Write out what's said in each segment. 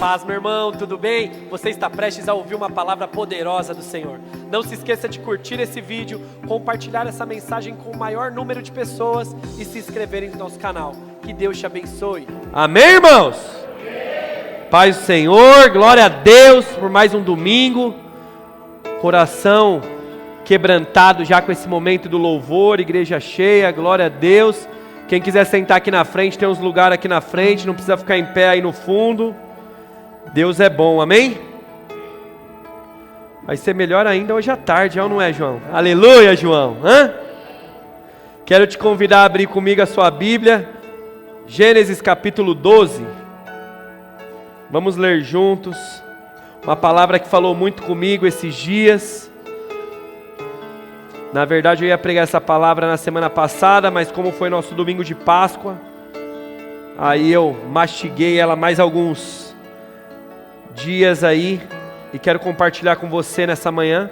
paz, meu irmão, tudo bem? Você está prestes a ouvir uma palavra poderosa do Senhor. Não se esqueça de curtir esse vídeo, compartilhar essa mensagem com o maior número de pessoas e se inscreverem no nosso canal. Que Deus te abençoe. Amém, irmãos? Amém. Paz do Senhor, glória a Deus por mais um domingo. Coração quebrantado já com esse momento do louvor, igreja cheia, glória a Deus. Quem quiser sentar aqui na frente, tem uns lugares aqui na frente, não precisa ficar em pé aí no fundo. Deus é bom, amém? Vai ser melhor ainda hoje à tarde, não é, João? Aleluia, João! Quero te convidar a abrir comigo a sua Bíblia, Gênesis capítulo 12. Vamos ler juntos, uma palavra que falou muito comigo esses dias. Na verdade eu ia pregar essa palavra na semana passada, mas como foi nosso domingo de Páscoa, aí eu mastiguei ela mais alguns dias aí, e quero compartilhar com você nessa manhã.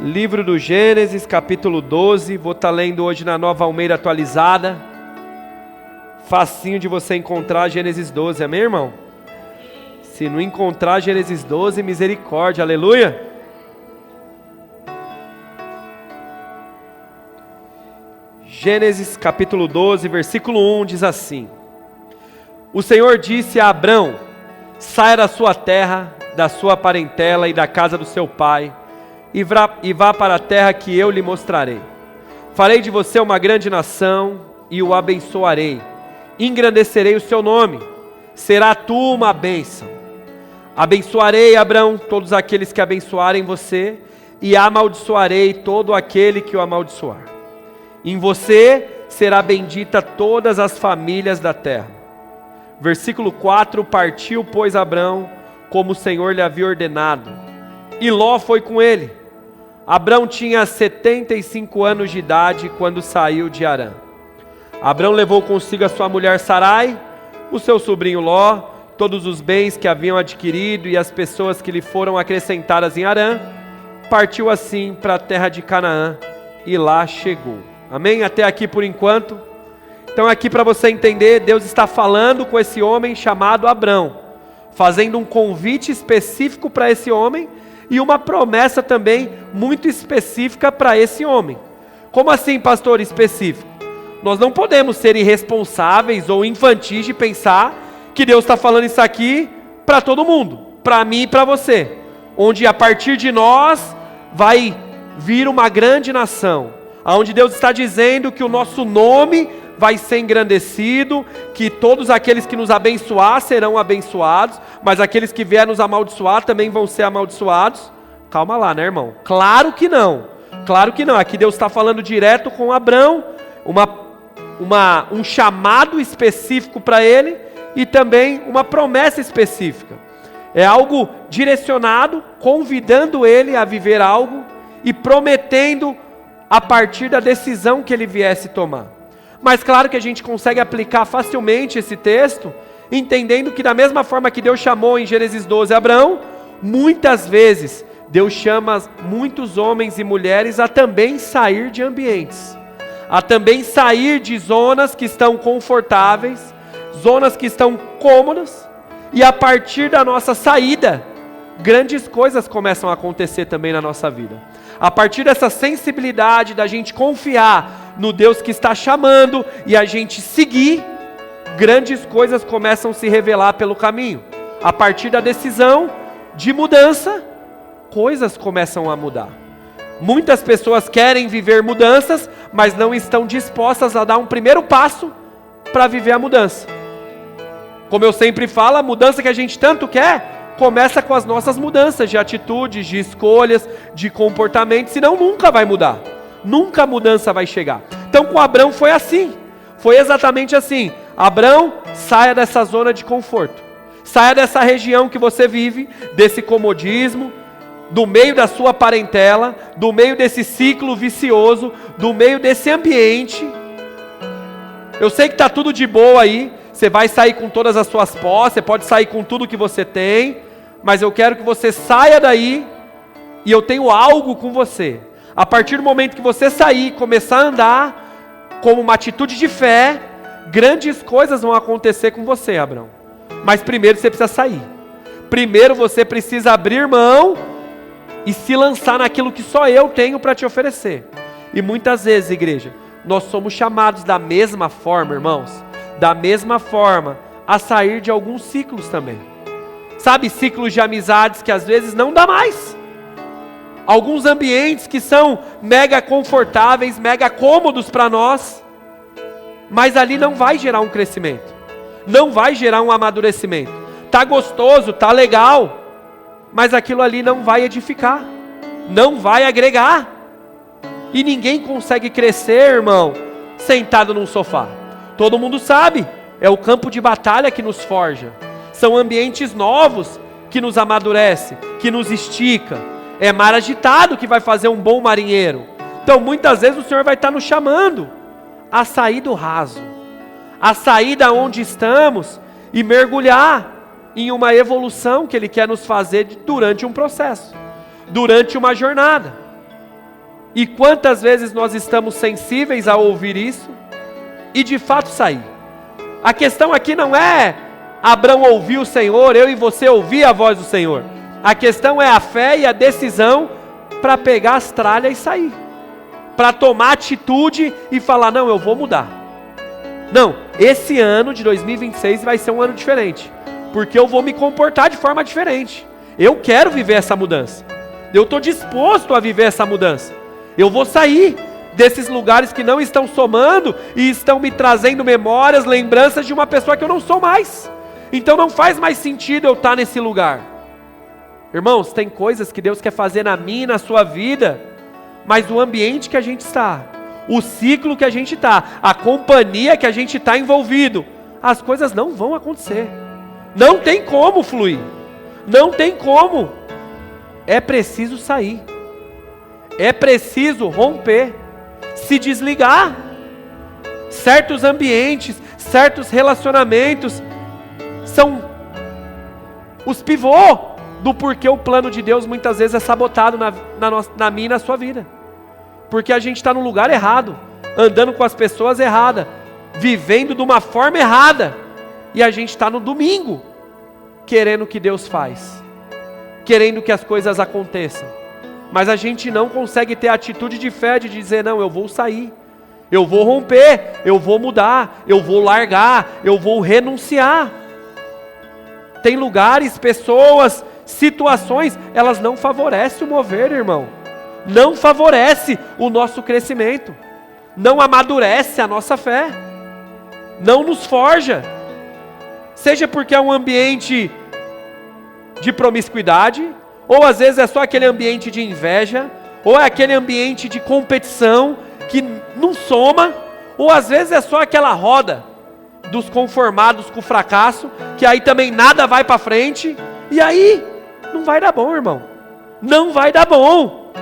Livro do Gênesis, capítulo 12, vou estar lendo hoje na Nova Almeida atualizada. Facinho de você encontrar Gênesis 12, amém, irmão? Se não encontrar Gênesis 12, misericórdia, aleluia! Gênesis capítulo 12, versículo 1 diz assim: O Senhor disse a Abrão: saia da sua terra, da sua parentela e da casa do seu pai, e vá para a terra que eu lhe mostrarei. Farei de você uma grande nação e o abençoarei. Engrandecerei o seu nome, será tu uma bênção. Abençoarei, Abrão, todos aqueles que abençoarem você, e amaldiçoarei todo aquele que o amaldiçoar. Em você será bendita todas as famílias da terra. Versículo 4, partiu, pois, Abrão, como o Senhor lhe havia ordenado, e Ló foi com ele. Abrão tinha 75 anos de idade quando saiu de Harã. Abrão levou consigo a sua mulher Sarai, o seu sobrinho Ló, todos os bens que haviam adquirido e as pessoas que lhe foram acrescentadas em Harã. Partiu assim para a terra de Canaã e lá chegou. Amém? Até aqui por enquanto. Então aqui para você entender, Deus está falando com esse homem chamado Abrão, fazendo um convite específico para esse homem e uma promessa também muito específica para esse homem. Como assim, pastor, específico? Nós não podemos ser irresponsáveis ou infantis de pensar que Deus está falando isso aqui para todo mundo, para mim e para você, onde a partir de nós vai vir uma grande nação, onde Deus está dizendo que o nosso nome vai ser engrandecido, que todos aqueles que nos abençoar serão abençoados, mas aqueles que vierem nos amaldiçoar também vão ser amaldiçoados. Calma lá, né, irmão? Claro que não, aqui Deus está falando direto com Abrão, um chamado específico para ele e também uma promessa específica. É algo direcionado, convidando ele a viver algo e prometendo a partir da decisão que ele viesse tomar. Mas claro que a gente consegue aplicar facilmente esse texto, entendendo que da mesma forma que Deus chamou em Gênesis 12 Abrão, muitas vezes Deus chama muitos homens e mulheres a também sair de ambientes, a também sair de zonas que estão confortáveis, zonas que estão cômodas, e a partir da nossa saída, grandes coisas começam a acontecer também na nossa vida. A partir dessa sensibilidade da gente confiar no Deus que está chamando e a gente seguir, grandes coisas começam a se revelar pelo caminho. A partir da decisão de mudança, coisas começam a mudar. Muitas pessoas querem viver mudanças, mas não estão dispostas a dar um primeiro passo para viver a mudança. Como eu sempre falo, a mudança que a gente tanto quer começa com as nossas mudanças de atitudes, de escolhas, de comportamento, senão nunca vai mudar. Nunca a mudança vai chegar. Então com Abrão foi assim. Foi exatamente assim. Abrão, saia dessa zona de conforto. Saia dessa região que você vive, desse comodismo, do meio da sua parentela, do meio desse ciclo vicioso, do meio desse ambiente. Eu sei que está tudo de boa aí. Você vai sair com todas as suas posses, você pode sair com tudo que você tem, mas eu quero que você saia daí e eu tenho algo com você. A partir do momento que você sair, começar a andar como uma atitude de fé, grandes coisas vão acontecer com você, Abrão. Mas primeiro você precisa sair. Primeiro você precisa abrir mão e se lançar naquilo que só eu tenho para te oferecer. E muitas vezes, igreja, nós somos chamados da mesma forma, irmãos, da mesma forma, a sair de alguns ciclos também. Sabe, ciclos de amizades que às vezes não dá mais. Alguns ambientes que são mega confortáveis, mega cômodos para nós, mas ali não vai gerar um crescimento, não vai gerar um amadurecimento. Tá gostoso, tá legal, mas aquilo ali não vai edificar, não vai agregar. E ninguém consegue crescer, irmão, sentado num sofá. Todo mundo sabe, é o campo de batalha que nos forja. São ambientes novos que nos amadurece, que nos estica. É mar agitado que vai fazer um bom marinheiro. Então muitas vezes o Senhor vai estar nos chamando a sair do raso, a sair da onde estamos e mergulhar em uma evolução que Ele quer nos fazer durante um processo, durante uma jornada. E quantas vezes nós estamos sensíveis a ouvir isso e de fato sair? A questão aqui não é Abrão ouvir o Senhor, eu e você ouvir a voz do Senhor. A questão é a fé e a decisão para pegar as tralhas e sair. Para tomar atitude e falar, não, eu vou mudar. Não, esse ano de 2026 vai ser um ano diferente. Porque eu vou me comportar de forma diferente. Eu quero viver essa mudança. Eu estou disposto a viver essa mudança. Eu vou sair desses lugares que não estão somando e estão me trazendo memórias, lembranças de uma pessoa que eu não sou mais. Então não faz mais sentido eu estar nesse lugar. Irmãos, tem coisas que Deus quer fazer na minha e na sua vida, mas o ambiente que a gente está, o ciclo que a gente está, a companhia que a gente está envolvido, as coisas não vão acontecer. Não tem como fluir. Não tem como. É preciso sair. É preciso romper, se desligar. Certos ambientes, certos relacionamentos são os pivôs do porquê o plano de Deus muitas vezes é sabotado na minha e na sua vida. Porque a gente está no lugar errado, andando com as pessoas erradas, vivendo de uma forma errada, e a gente está no domingo, querendo que Deus faz, querendo que as coisas aconteçam, mas a gente não consegue ter a atitude de fé de dizer, não, eu vou sair, eu vou romper, eu vou mudar, eu vou largar, eu vou renunciar. Tem lugares, pessoas, situações, elas não favorecem o mover, irmão. Não favorece o nosso crescimento. Não amadurece a nossa fé. Não nos forja. Seja porque é um ambiente de promiscuidade, ou às vezes é só aquele ambiente de inveja, ou é aquele ambiente de competição que não soma, ou às vezes é só aquela roda dos conformados com o fracasso, que aí também nada vai para frente, e aí não vai dar bom, irmão. Não vai dar bom.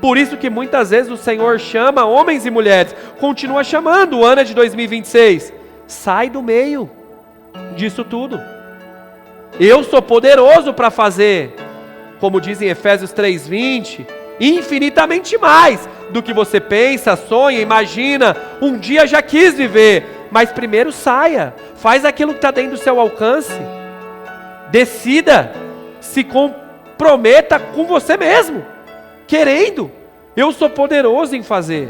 Por isso que muitas vezes o Senhor chama homens e mulheres, continua chamando, o ano é de 2026, sai do meio disso tudo. Eu sou poderoso para fazer, como diz em Efésios 3:20, infinitamente mais do que você pensa, sonha, imagina, um dia já quis viver, mas primeiro saia, faz aquilo que está dentro do seu alcance, decida, se comprometa com você mesmo, querendo, eu sou poderoso em fazer.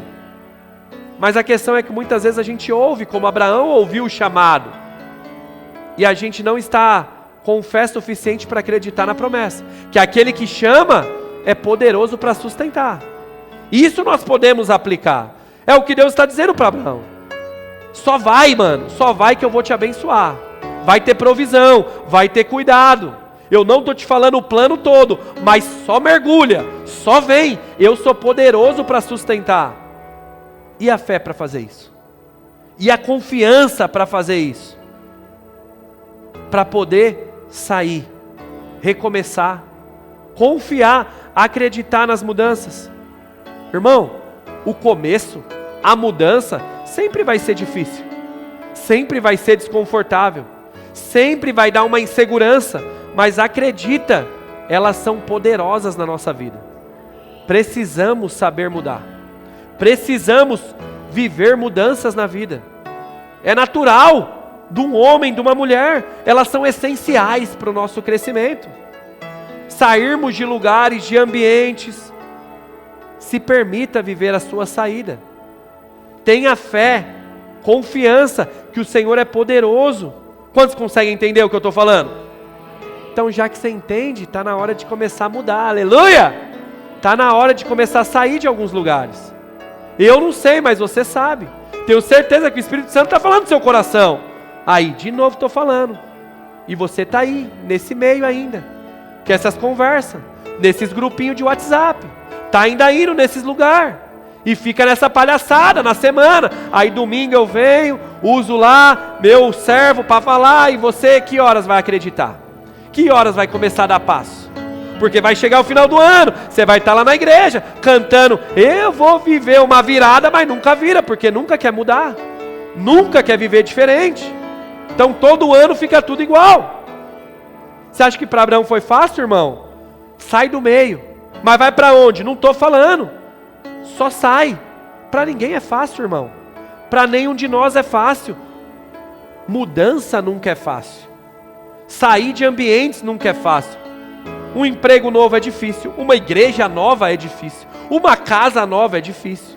Mas a questão é que muitas vezes a gente ouve, como Abraão ouviu o chamado, e a gente não está com fé suficiente para acreditar na promessa, que aquele que chama é poderoso para sustentar. Isso nós podemos aplicar, é o que Deus está dizendo para Abraão. Só vai, mano, só vai que eu vou te abençoar, vai ter provisão, vai ter cuidado. Eu não estou te falando o plano todo, mas só mergulha, só vem, eu sou poderoso para sustentar. E a fé para fazer isso? E a confiança para fazer isso? Para poder sair, recomeçar, confiar, acreditar nas mudanças. Irmão, o começo, a mudança, sempre vai ser difícil, sempre vai ser desconfortável, sempre vai dar uma insegurança, mas acredita, elas são poderosas na nossa vida. Precisamos saber mudar, precisamos viver mudanças na vida, é natural, de um homem, de uma mulher, elas são essenciais para o nosso crescimento. Sairmos de lugares, de ambientes. Se permita viver a sua saída. Tenha fé, confiança que o Senhor é poderoso. Quantos conseguem entender o que eu estou falando? Então, já que você entende, está na hora de começar a mudar, aleluia! Está na hora de começar a sair de alguns lugares. Eu não sei, mas você sabe. Tenho certeza que o Espírito Santo está falando no seu coração. Aí, de novo estou falando. E você está aí, nesse meio ainda. Que essas conversas, nesses grupinhos de WhatsApp. Está ainda indo nesses lugares. E fica nessa palhaçada na semana. Aí domingo eu venho, uso lá meu servo para falar. E você, que horas vai acreditar? Que horas vai começar a dar passo? Porque vai chegar o final do ano, você vai estar lá na igreja, cantando, eu vou viver uma virada, mas nunca vira, porque nunca quer mudar, nunca quer viver diferente. Então todo ano fica tudo igual. Você acha que para Abraão foi fácil, irmão? Sai do meio. Mas vai para onde? Não estou falando. Só sai. Para ninguém é fácil, irmão. Para nenhum de nós é fácil. Mudança nunca é fácil. Sair de ambientes nunca é fácil. Um emprego novo é difícil, uma igreja nova é difícil, uma casa nova é difícil.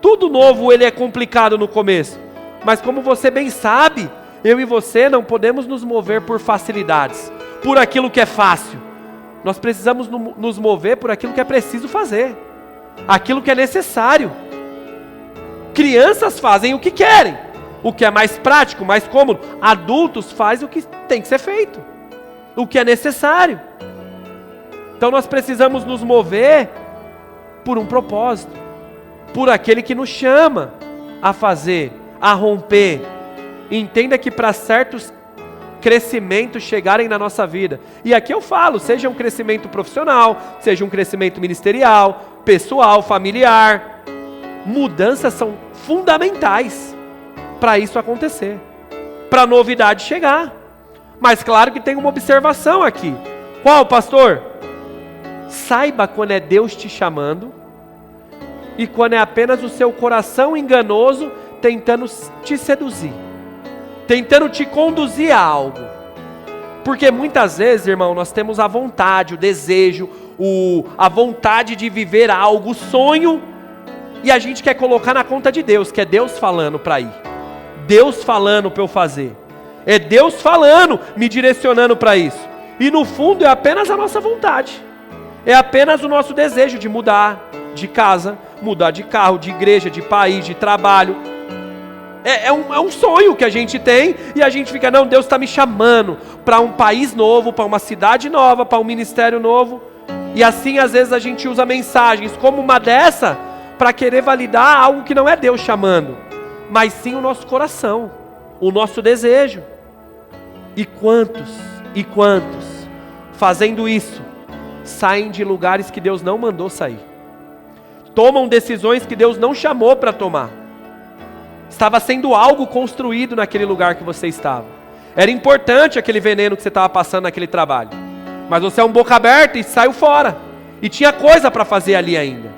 Tudo novo ele é complicado no começo, mas como você bem sabe, eu e você não podemos nos mover por facilidades, por aquilo que é fácil. Nós precisamos nos mover por aquilo que é preciso fazer, aquilo que é necessário. Crianças fazem o que querem, o que é mais prático, mais cômodo. Adultos fazem o que tem que ser feito, o que é necessário. Então nós precisamos nos mover por um propósito, por aquele que nos chama a fazer, a romper. Entenda que para certos crescimentos chegarem na nossa vida, e aqui eu falo, seja um crescimento profissional, seja um crescimento ministerial, pessoal, familiar, mudanças são fundamentais para isso acontecer, para a novidade chegar. Mas claro que tem uma observação aqui. Qual, pastor? Saiba quando é Deus te chamando e quando é apenas o seu coração enganoso tentando te seduzir, tentando te conduzir a algo. Porque muitas vezes, irmão, nós temos a vontade, o desejo, a vontade de viver algo, o sonho, e a gente quer colocar na conta de Deus, que é Deus falando para ir, Deus falando para eu fazer, é Deus falando, me direcionando para isso. E no fundo é apenas a nossa vontade. É apenas o nosso desejo de mudar de casa, mudar de carro, de igreja, de país, de trabalho. É um sonho que a gente tem e a gente fica, não, Deus está me chamando para um país novo, para uma cidade nova, para um ministério novo. E assim às vezes a gente usa mensagens como uma dessa para querer validar algo que não é Deus chamando, mas sim o nosso coração, o nosso desejo. E quantos fazendo isso saem de lugares que Deus não mandou sair, tomam decisões que Deus não chamou para tomar. Estava sendo algo construído naquele lugar que você estava, era importante aquele veneno que você estava passando naquele trabalho, mas você é um boca aberta e saiu fora, e tinha coisa para fazer ali ainda,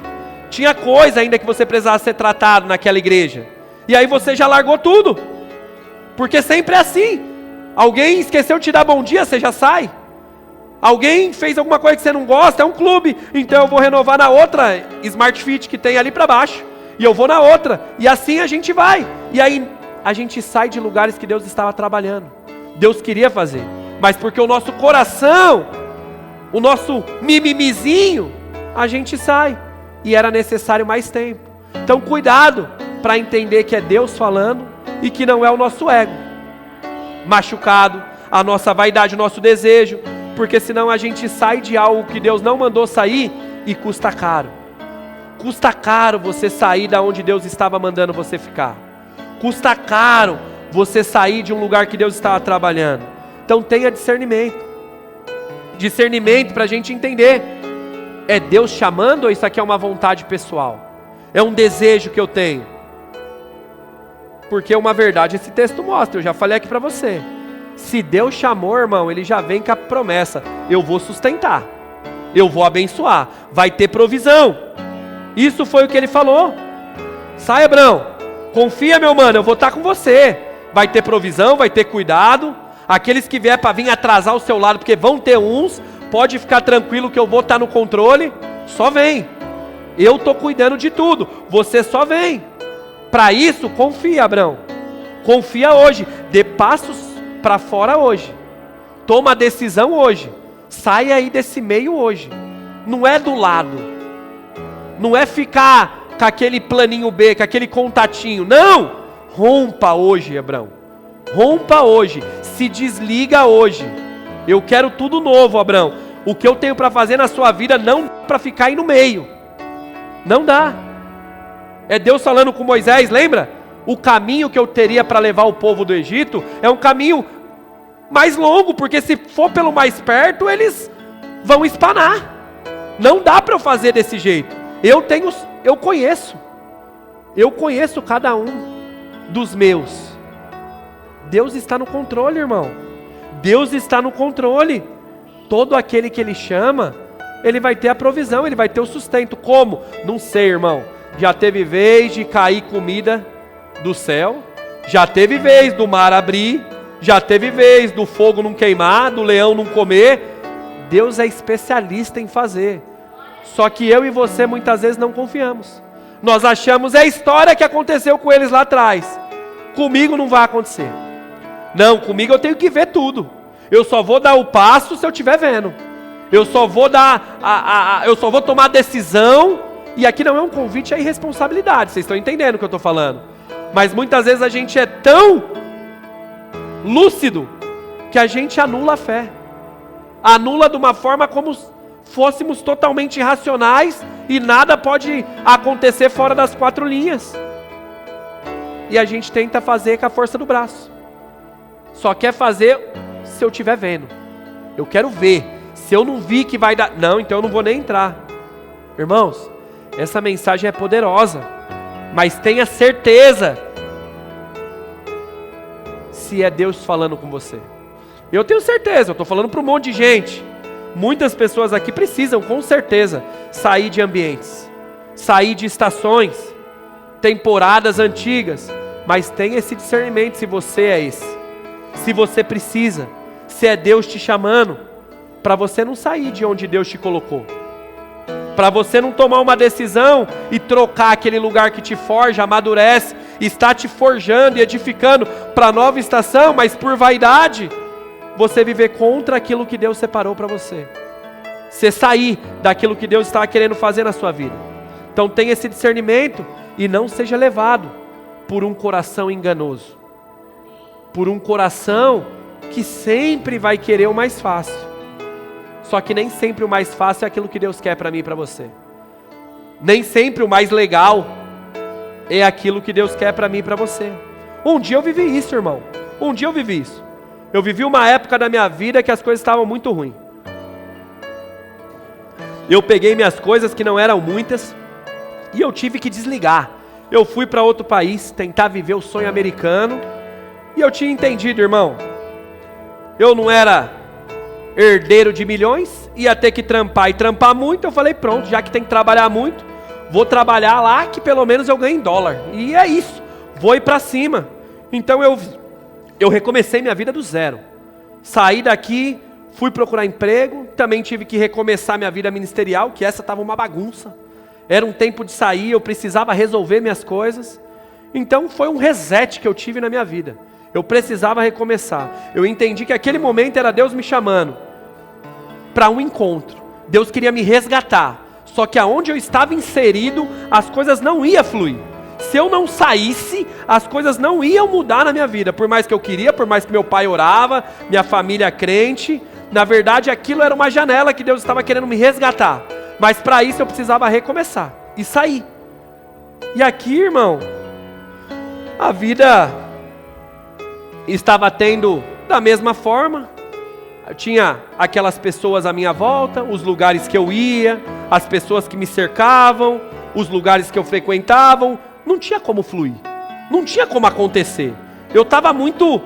tinha coisa ainda que você precisava ser tratado naquela igreja, e aí você já largou tudo, porque sempre é assim. Alguém esqueceu de te dar bom dia, você já sai. Alguém fez alguma coisa que você não gosta, é um clube, então eu vou renovar na outra Smart Fit que tem ali para baixo, e eu vou na outra, e assim a gente vai, e aí a gente sai de lugares que Deus estava trabalhando, Deus queria fazer, mas porque o nosso coração, o nosso mimimizinho, a gente sai, e era necessário mais tempo. Então cuidado para entender que é Deus falando, e que não é o nosso ego machucado, a nossa vaidade, o nosso desejo, porque senão a gente sai de algo que Deus não mandou sair e custa caro. Custa caro você sair da onde Deus estava mandando você ficar. Custa caro você sair de um lugar que Deus estava trabalhando. Então tenha discernimento. Discernimento para a gente entender. É Deus chamando ou isso aqui é uma vontade pessoal? É um desejo que eu tenho? Porque uma verdade esse texto mostra, eu já falei aqui para você. Se Deus chamou, irmão, Ele já vem com a promessa, eu vou sustentar, eu vou abençoar, vai ter provisão. Isso foi o que Ele falou. Sai, Abraão, confia, meu mano, eu vou estar com você. vai ter provisão, vai ter cuidado. Aqueles que vier para vir atrasar o seu lado, porque vão ter uns, pode ficar tranquilo que eu vou estar no controle, só vem. Eu estou cuidando de tudo, você só vem. Para isso, confia, Abraão. Confia hoje, dê passos para fora hoje. Toma a decisão hoje. Sai aí desse meio hoje. Não é do lado. Não é ficar com aquele planinho B, com aquele contatinho. Não! Rompa hoje, Abraão. Rompa hoje. Se desliga hoje. Eu quero tudo novo, Abraão. O que eu tenho para fazer na sua vida não dá para ficar aí no meio. Não dá. É Deus falando com Moisés, lembra? O caminho que eu teria para levar o povo do Egito é um caminho mais longo, porque se for pelo mais perto, eles vão espanar. Não dá para eu fazer desse jeito. Eu conheço cada um dos meus. Deus está no controle, irmão. Deus está no controle. Todo aquele que Ele chama, Ele vai ter a provisão, Ele vai ter o sustento. Como? Não sei, irmão. Já teve vez de cair comida do céu, já teve vez do mar abrir, já teve vez do fogo não queimar, do leão não comer. Deus é especialista em fazer. Só que eu e você muitas vezes não confiamos. Nós achamos é a história que aconteceu com eles lá atrás. Comigo não vai acontecer. Não, comigo eu tenho que ver tudo. Eu só vou dar o passo se eu estiver vendo. Eu só vou tomar a decisão. E aqui não é um convite à irresponsabilidade. Vocês estão entendendo o que eu estou falando? Mas muitas vezes a gente é tão lúcido que a gente anula a fé. Anula de uma forma como fôssemos totalmente irracionais e nada pode acontecer fora das quatro linhas. E a gente tenta fazer com a força do braço. Só quer fazer se eu estiver vendo. Eu quero ver. Se eu não vi que vai dar... Não, então eu não vou nem entrar. Irmãos, essa mensagem é poderosa. Mas tenha certeza se é Deus falando com você. Eu tenho certeza, eu estou falando para um monte de gente. Muitas pessoas aqui precisam, com certeza, sair de ambientes, sair de estações, temporadas antigas. Mas tenha esse discernimento se você é esse. Se você precisa, se é Deus te chamando, para você não sair de onde Deus te colocou. Para você não tomar uma decisão e trocar aquele lugar que te forja, amadurece, está te forjando e edificando para a nova estação, mas por vaidade, você viver contra aquilo que Deus separou para você. Você sair daquilo que Deus estava querendo fazer na sua vida. Então tenha esse discernimento e não seja levado por um coração enganoso. Por um coração que sempre vai querer o mais fácil. Só que nem sempre o mais fácil é aquilo que Deus quer para mim e para você. Nem sempre o mais legal é aquilo que Deus quer para mim e para você. Um dia eu vivi isso, irmão. Um dia eu vivi isso. Eu vivi uma época da minha vida que as coisas estavam muito ruins. Eu peguei minhas coisas, que não eram muitas, e eu tive que desligar. Eu fui para outro país, tentar viver o sonho americano, e eu tinha entendido, irmão. Eu não era herdeiro de milhões, ia ter que trampar e trampar muito. Eu falei, pronto, já que tem que trabalhar muito, vou trabalhar lá que pelo menos eu ganho em dólar. E é isso, vou ir para cima. Então eu recomecei minha vida do zero. Saí daqui, fui procurar emprego, também tive que recomeçar minha vida ministerial, que essa estava uma bagunça. Era um tempo de sair, eu precisava resolver minhas coisas. Então foi um reset que eu tive na minha vida. Eu precisava recomeçar. Eu entendi que aquele momento era Deus me chamando para um encontro. Deus queria me resgatar. Só que aonde eu estava inserido, as coisas não iam fluir. Se eu não saísse, as coisas não iam mudar na minha vida. Por mais que eu queria, por mais que meu pai orava, minha família crente. Na verdade, aquilo era uma janela que Deus estava querendo me resgatar. Mas para isso eu precisava recomeçar e sair. E aqui, irmão, a vida estava tendo da mesma forma. Eu tinha aquelas pessoas à minha volta, os lugares que eu ia, as pessoas que me cercavam, os lugares que eu frequentava. Não tinha como fluir, não tinha como acontecer. Eu estava muito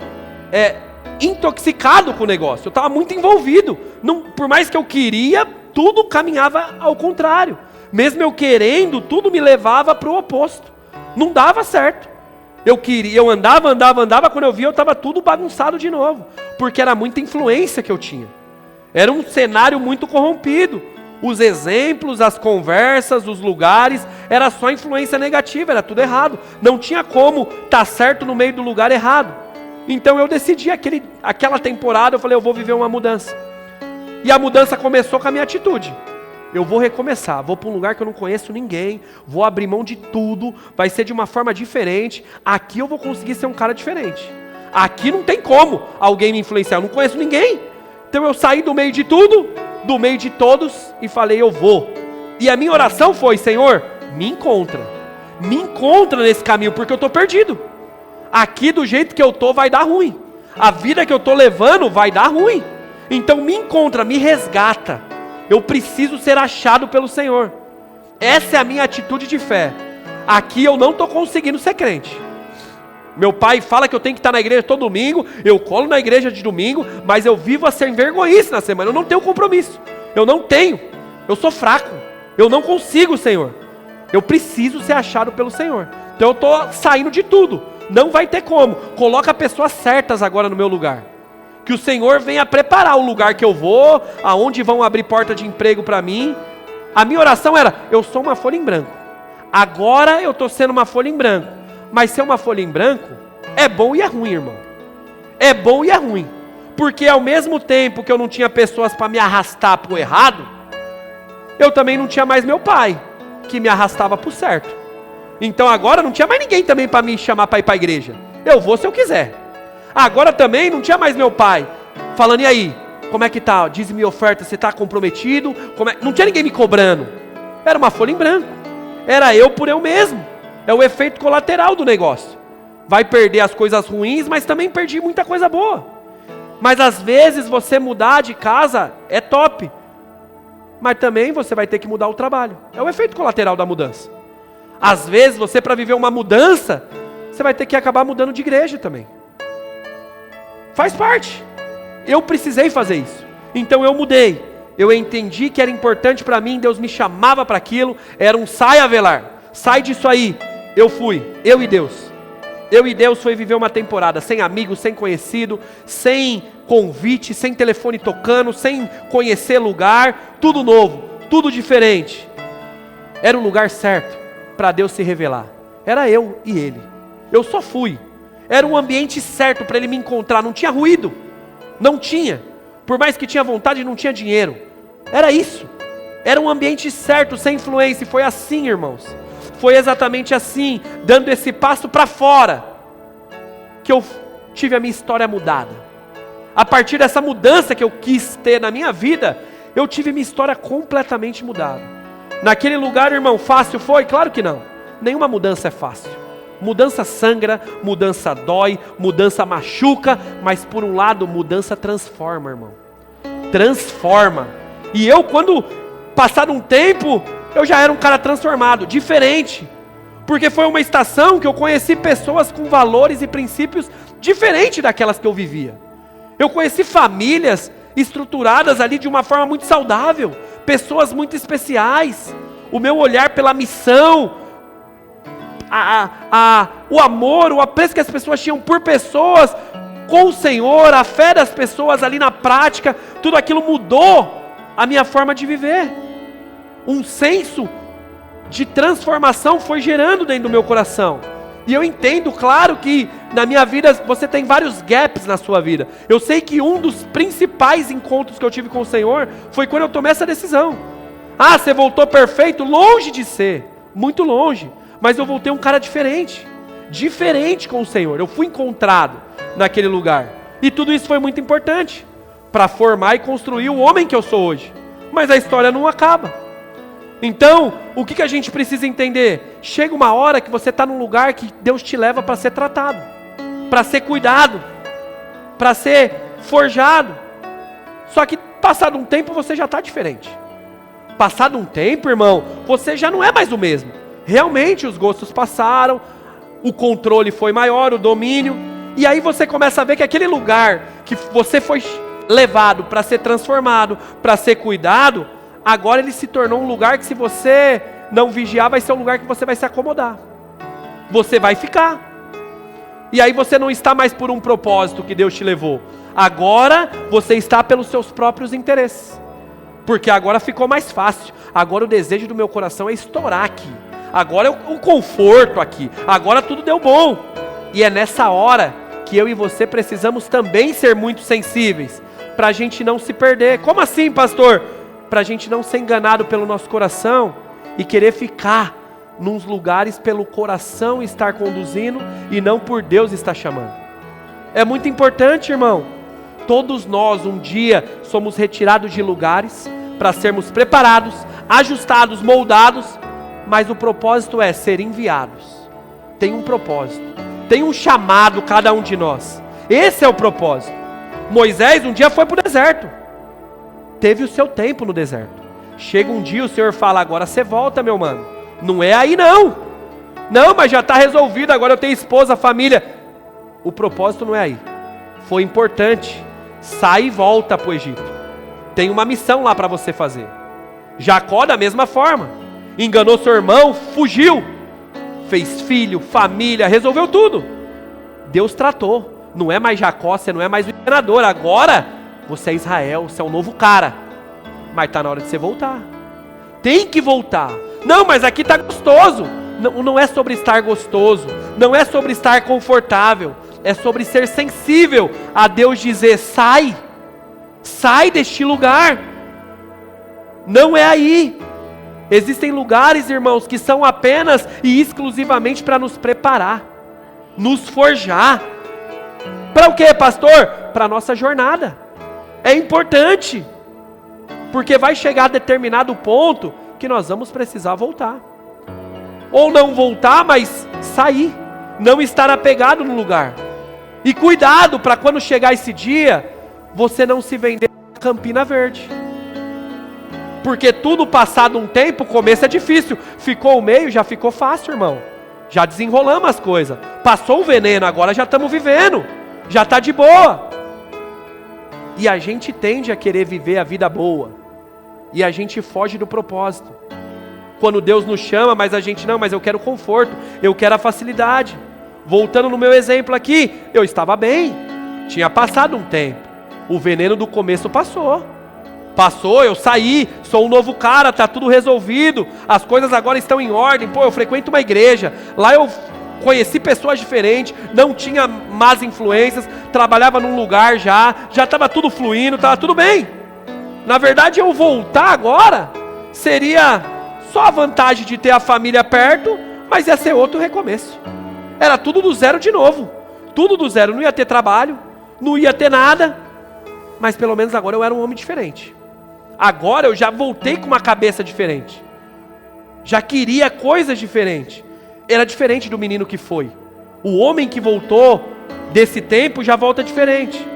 intoxicado com o negócio, eu estava muito envolvido. Não, por mais que eu queria, tudo caminhava ao contrário. Mesmo eu querendo, tudo me levava para o oposto. Não dava certo. Eu andava, quando eu via eu estava tudo bagunçado de novo, porque era muita influência que eu tinha. Era um cenário muito corrompido. Os exemplos, as conversas, os lugares, era só influência negativa, era tudo errado. Não tinha como estar certo no meio do lugar errado. Então eu decidi aquela temporada, eu falei, eu vou viver uma mudança. E a mudança começou com a minha atitude. Eu vou recomeçar, vou para um lugar que eu não conheço ninguém, vou abrir mão de tudo, vai ser de uma forma diferente. Aqui eu vou conseguir ser um cara diferente. Aqui não tem como alguém me influenciar, eu não conheço ninguém. Então eu saí do meio de tudo, do meio de todos e falei, eu vou. E a minha oração foi, Senhor, me encontra nesse caminho, porque eu estou perdido. Aqui do jeito que eu estou vai dar ruim. A vida que eu estou levando vai dar ruim. Então me encontra, me resgata. Eu preciso ser achado pelo Senhor. Essa é a minha atitude de fé. Aqui eu não estou conseguindo ser crente. Meu pai fala que eu tenho que estar na igreja todo domingo. Eu colo na igreja de domingo, mas eu vivo a ser vergonhice na semana. Eu não tenho compromisso. Eu não tenho. Eu sou fraco. Eu não consigo, Senhor. Eu preciso ser achado pelo Senhor. Então eu estou saindo de tudo. Não vai ter como. Coloca pessoas certas agora no meu lugar. Que o Senhor venha preparar o lugar que eu vou, aonde vão abrir porta de emprego para mim. A minha oração era, eu sou uma folha em branco. Agora eu estou sendo uma folha em branco. Mas ser uma folha em branco é bom e é ruim, irmão. É bom e é ruim. Porque ao mesmo tempo que eu não tinha pessoas para me arrastar para o errado, eu também não tinha mais meu pai, que me arrastava para o certo. Então agora não tinha mais ninguém também para me chamar para ir para a igreja. Eu vou se eu quiser. Agora também não tinha mais meu pai falando, e aí, como é que tá? Dízimo e oferta, você está comprometido? Não tinha ninguém me cobrando. Era uma folha em branco. Era eu por eu mesmo. É o efeito colateral do negócio. Vai perder as coisas ruins, mas também perdi muita coisa boa. Mas às vezes você mudar de casa é top. Mas também você vai ter que mudar o trabalho. É o efeito colateral da mudança. Às vezes você, para viver uma mudança, você vai ter que acabar mudando de igreja também. Faz parte. Eu precisei fazer isso. Então eu mudei. Eu entendi que era importante para mim, Deus me chamava para aquilo. Era um sai, Avelar. Sai disso aí. Eu fui. Eu e Deus. Eu e Deus foi viver uma temporada sem amigos, sem conhecido, sem convite, sem telefone tocando, sem conhecer lugar. Tudo novo, tudo diferente. Era o lugar certo para Deus se revelar. Era eu e Ele. Eu só fui. Era um ambiente certo para Ele me encontrar. Não tinha ruído. Não tinha. Por mais que tinha vontade, não tinha dinheiro. Era isso. Era um ambiente certo, sem influência. E foi assim, irmãos. Foi exatamente assim, dando esse passo para fora, que eu tive a minha história mudada. A partir dessa mudança que eu quis ter na minha vida, eu tive minha história completamente mudada. Naquele lugar, irmão, fácil foi? Claro que não. Nenhuma mudança é fácil. Mudança sangra, mudança dói, mudança machuca, mas por um lado, mudança transforma, irmão. Transforma. E eu, quando passado um tempo, eu já era um cara transformado, diferente. Porque foi uma estação que eu conheci pessoas com valores e princípios diferentes daquelas que eu vivia. Eu conheci famílias estruturadas ali de uma forma muito saudável, pessoas muito especiais. O meu olhar pela missão, o amor, o apreço que as pessoas tinham por pessoas, com o Senhor, a fé das pessoas ali na prática, tudo aquilo mudou a minha forma de viver. Um senso de transformação foi gerando dentro do meu coração. E eu entendo, claro, que na minha vida você tem vários gaps na sua vida. Eu sei que um dos principais encontros que eu tive com o Senhor foi quando eu tomei essa decisão. Ah, você voltou perfeito? Longe de ser, muito longe. Mas eu voltei um cara diferente. Diferente com o Senhor. Eu fui encontrado naquele lugar. E tudo isso foi muito importante para formar e construir o homem que eu sou hoje. Mas a história não acaba. Então, o que a gente precisa entender? Chega uma hora que você está num lugar que Deus te leva para ser tratado, para ser cuidado, para ser forjado. Só que passado um tempo você já está diferente. Passado um tempo, irmão, você já não é mais o mesmo. Realmente os gostos passaram, o controle foi maior, o domínio. E aí você começa a ver que aquele lugar que você foi levado para ser transformado, para ser cuidado, agora ele se tornou um lugar que, se você não vigiar, vai ser um lugar que você vai se acomodar. Você vai ficar. E aí você não está mais por um propósito que Deus te levou. Agora você está pelos seus próprios interesses. Porque agora ficou mais fácil. Agora o desejo do meu coração é estourar aqui. Agora é o conforto aqui. Agora tudo deu bom. E é nessa hora que eu e você precisamos também ser muito sensíveis, para a gente não se perder. Como assim, pastor? Para a gente não ser enganado pelo nosso coração e querer ficar nos lugares pelo coração estar conduzindo e não por Deus estar chamando. É muito importante, irmão. Todos nós um dia somos retirados de lugares para sermos preparados, ajustados, moldados, mas o propósito é ser enviados. Tem um propósito, tem um chamado cada um de nós. Esse é o propósito. Moisés um dia foi para o deserto, teve o seu tempo no deserto. Chega um dia o Senhor fala: agora você volta, meu mano. Não é aí não. Não, mas já está resolvido, agora eu tenho esposa, família. O propósito não é aí. Foi importante. Sai e volta para o Egito. Tem uma missão lá para você fazer. Jacó da mesma forma. Enganou seu irmão, fugiu. Fez filho, família, resolveu tudo. Deus tratou. Não é mais Jacó, você não é mais o enganador. Agora você é Israel, você é um novo cara. Mas está na hora de você voltar. Tem que voltar. Não, mas aqui está gostoso. Não é sobre estar gostoso. Não é sobre estar confortável. É sobre ser sensível a Deus dizer: sai. Sai deste lugar. Não é aí. Existem lugares, irmãos, que são apenas e exclusivamente para nos preparar, nos forjar. Para o quê, pastor? Para a nossa jornada. É importante, porque vai chegar a determinado ponto que nós vamos precisar voltar. Ou não voltar, mas sair. Não estar apegado no lugar. E cuidado para quando chegar esse dia, você não se vender na Campina Verde. Porque tudo passado um tempo, o começo é difícil. Ficou o meio, já ficou fácil, irmão. Já desenrolamos as coisas. Passou o veneno, agora já estamos vivendo. Já está de boa. E a gente tende a querer viver a vida boa. E a gente foge do propósito. Quando Deus nos chama, mas a gente não, mas eu quero conforto, eu quero a facilidade. Voltando no meu exemplo aqui, eu estava bem. Tinha passado um tempo. O veneno do começo passou. Passou, eu saí, sou um novo cara, está tudo resolvido, as coisas agora estão em ordem. Pô, eu frequento uma igreja, lá eu conheci pessoas diferentes, não tinha más influências, trabalhava num lugar já estava tudo fluindo, estava tudo bem. Na verdade, eu voltar agora, seria só a vantagem de ter a família perto, mas ia ser outro recomeço. Era tudo do zero de novo, tudo do zero, não ia ter trabalho, não ia ter nada, mas pelo menos agora eu era um homem diferente. Agora eu já voltei com uma cabeça diferente. Já queria coisas diferentes. Era diferente do menino que foi. O homem que voltou desse tempo já volta diferente.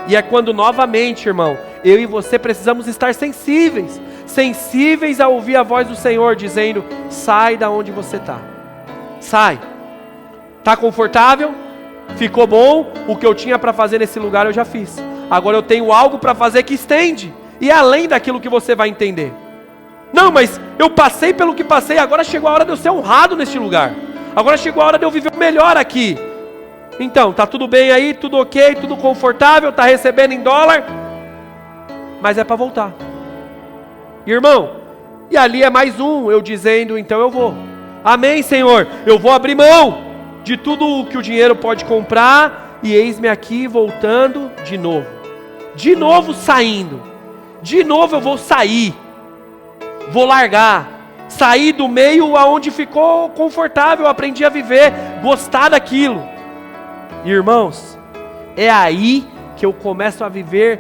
E é quando novamente, irmão, eu e você precisamos estar sensíveis. Sensíveis a ouvir a voz do Senhor dizendo: sai da onde você está. Sai. Está confortável? Ficou bom? O que eu tinha para fazer nesse lugar eu já fiz. Agora eu tenho algo para fazer que estende. E além daquilo que você vai entender. Não, mas eu passei pelo que passei, agora chegou a hora de eu ser honrado neste lugar. Agora chegou a hora de eu viver o melhor aqui. Então, tá tudo bem aí, tudo ok, tudo confortável, tá recebendo em dólar. Mas é para voltar. Irmão, e ali é mais um, eu dizendo, então eu vou. Amém, Senhor, eu vou abrir mão de tudo que o dinheiro pode comprar. E eis-me aqui voltando de novo. De novo saindo. De novo eu vou sair, vou largar, sair do meio aonde ficou confortável, aprendi a viver, gostar daquilo. Irmãos, é aí que eu começo a viver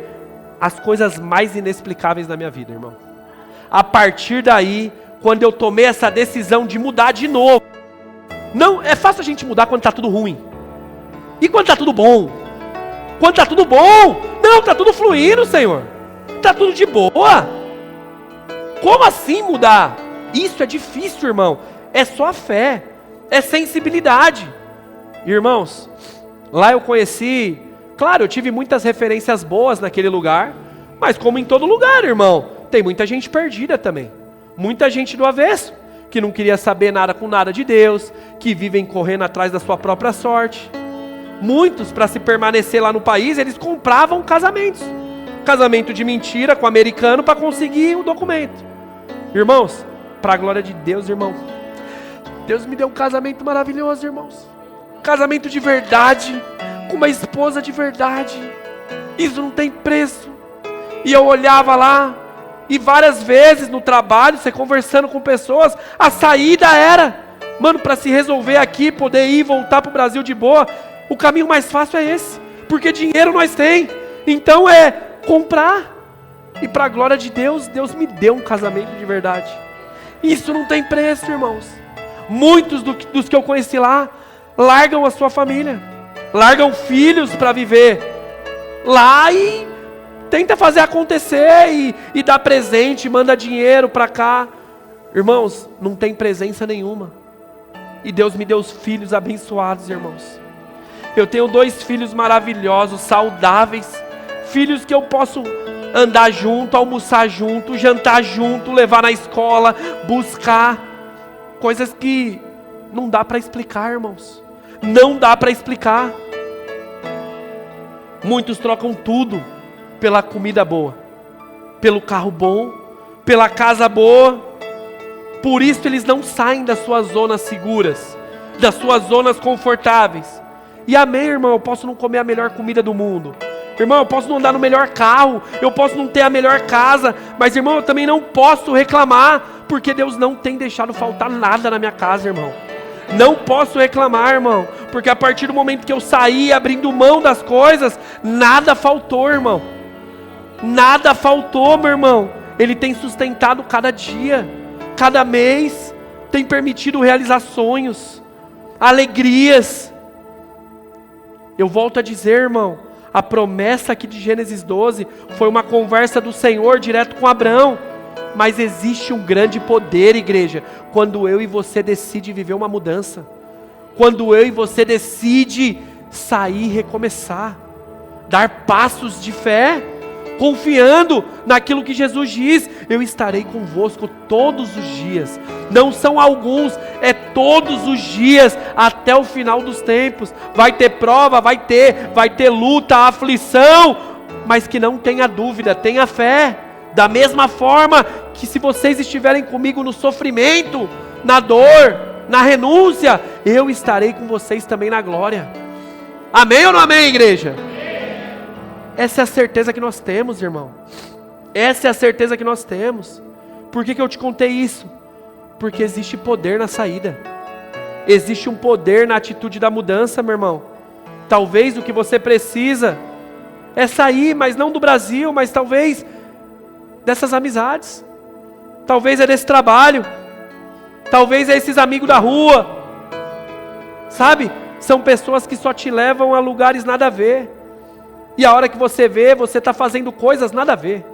as coisas mais inexplicáveis da minha vida, irmão. A partir daí, quando eu tomei essa decisão de mudar de novo. Não, é fácil a gente mudar quando está tudo ruim. E quando está tudo bom? Quando está tudo bom? Não, está tudo fluindo, Senhor. Está tudo de boa. Como assim mudar? Isso é difícil, irmão. É só fé, é sensibilidade. Irmãos, lá eu conheci, claro, eu tive muitas referências boas naquele lugar, mas como em todo lugar, irmão, tem muita gente perdida também. Muita gente do avesso, que não queria saber nada com nada de Deus, que vivem correndo atrás da sua própria sorte. Muitos, para se permanecer lá no país, eles compravam casamentos. Casamento de mentira com americano para conseguir o documento. Irmãos, para a glória de Deus, irmão, Deus me deu um casamento maravilhoso, irmãos. Casamento de verdade, com uma esposa de verdade. Isso não tem preço. E eu olhava lá, e várias vezes no trabalho, você conversando com pessoas, a saída era, mano, para se resolver aqui, poder ir e voltar para o Brasil de boa, o caminho mais fácil é esse, porque dinheiro nós tem, então é comprar. E para a glória de Deus, Deus me deu um casamento de verdade. Isso não tem preço, irmãos. Muitos dos que eu conheci lá, largam a sua família, largam filhos para viver lá e tenta fazer acontecer e dá presente, manda dinheiro para cá. Irmãos, não tem presença nenhuma. E Deus me deu os filhos abençoados, irmãos. Eu tenho 2 filhos maravilhosos, saudáveis, filhos que eu posso andar junto, almoçar junto, jantar junto, levar na escola, buscar, coisas que não dá para explicar, irmãos. Não dá para explicar. Muitos trocam tudo pela comida boa, pelo carro bom, pela casa boa. Por isso eles não saem das suas zonas seguras, das suas zonas confortáveis. E amém, irmão, eu posso não comer a melhor comida do mundo. Irmão, eu posso não andar no melhor carro, eu posso não ter a melhor casa, mas irmão, eu também não posso reclamar, porque Deus não tem deixado faltar nada na minha casa, irmão. Não posso reclamar, irmão, porque a partir do momento que eu saí abrindo mão das coisas, nada faltou, irmão. Nada faltou, meu irmão. Ele tem sustentado cada dia, cada mês, tem permitido realizar sonhos, alegrias. Eu volto a dizer, irmão, a promessa aqui de Gênesis 12 foi uma conversa do Senhor direto com Abraão. Mas existe um grande poder, igreja, quando eu e você decide viver uma mudança. Quando eu e você decide sair e recomeçar. Dar passos de fé, confiando naquilo que Jesus diz. Eu estarei convosco todos os dias. Não são alguns, é todos os dias, até o final dos tempos. Vai ter prova, vai ter luta, aflição, mas que não tenha dúvida, tenha fé. Da mesma forma que se vocês estiverem comigo no sofrimento, na dor, na renúncia, eu estarei com vocês também na glória. Amém ou não amém, igreja? Amém. Essa é a certeza que nós temos, irmão. Essa é a certeza que nós temos. Por que eu te contei isso? Porque existe poder na saída. Existe um poder na atitude da mudança, meu irmão. Talvez o que você precisa é sair, mas não do Brasil, mas talvez dessas amizades, talvez é desse trabalho, talvez é esses amigos da rua, sabe? São pessoas que só te levam a lugares nada a ver, e a hora que você vê, você está fazendo coisas nada a ver,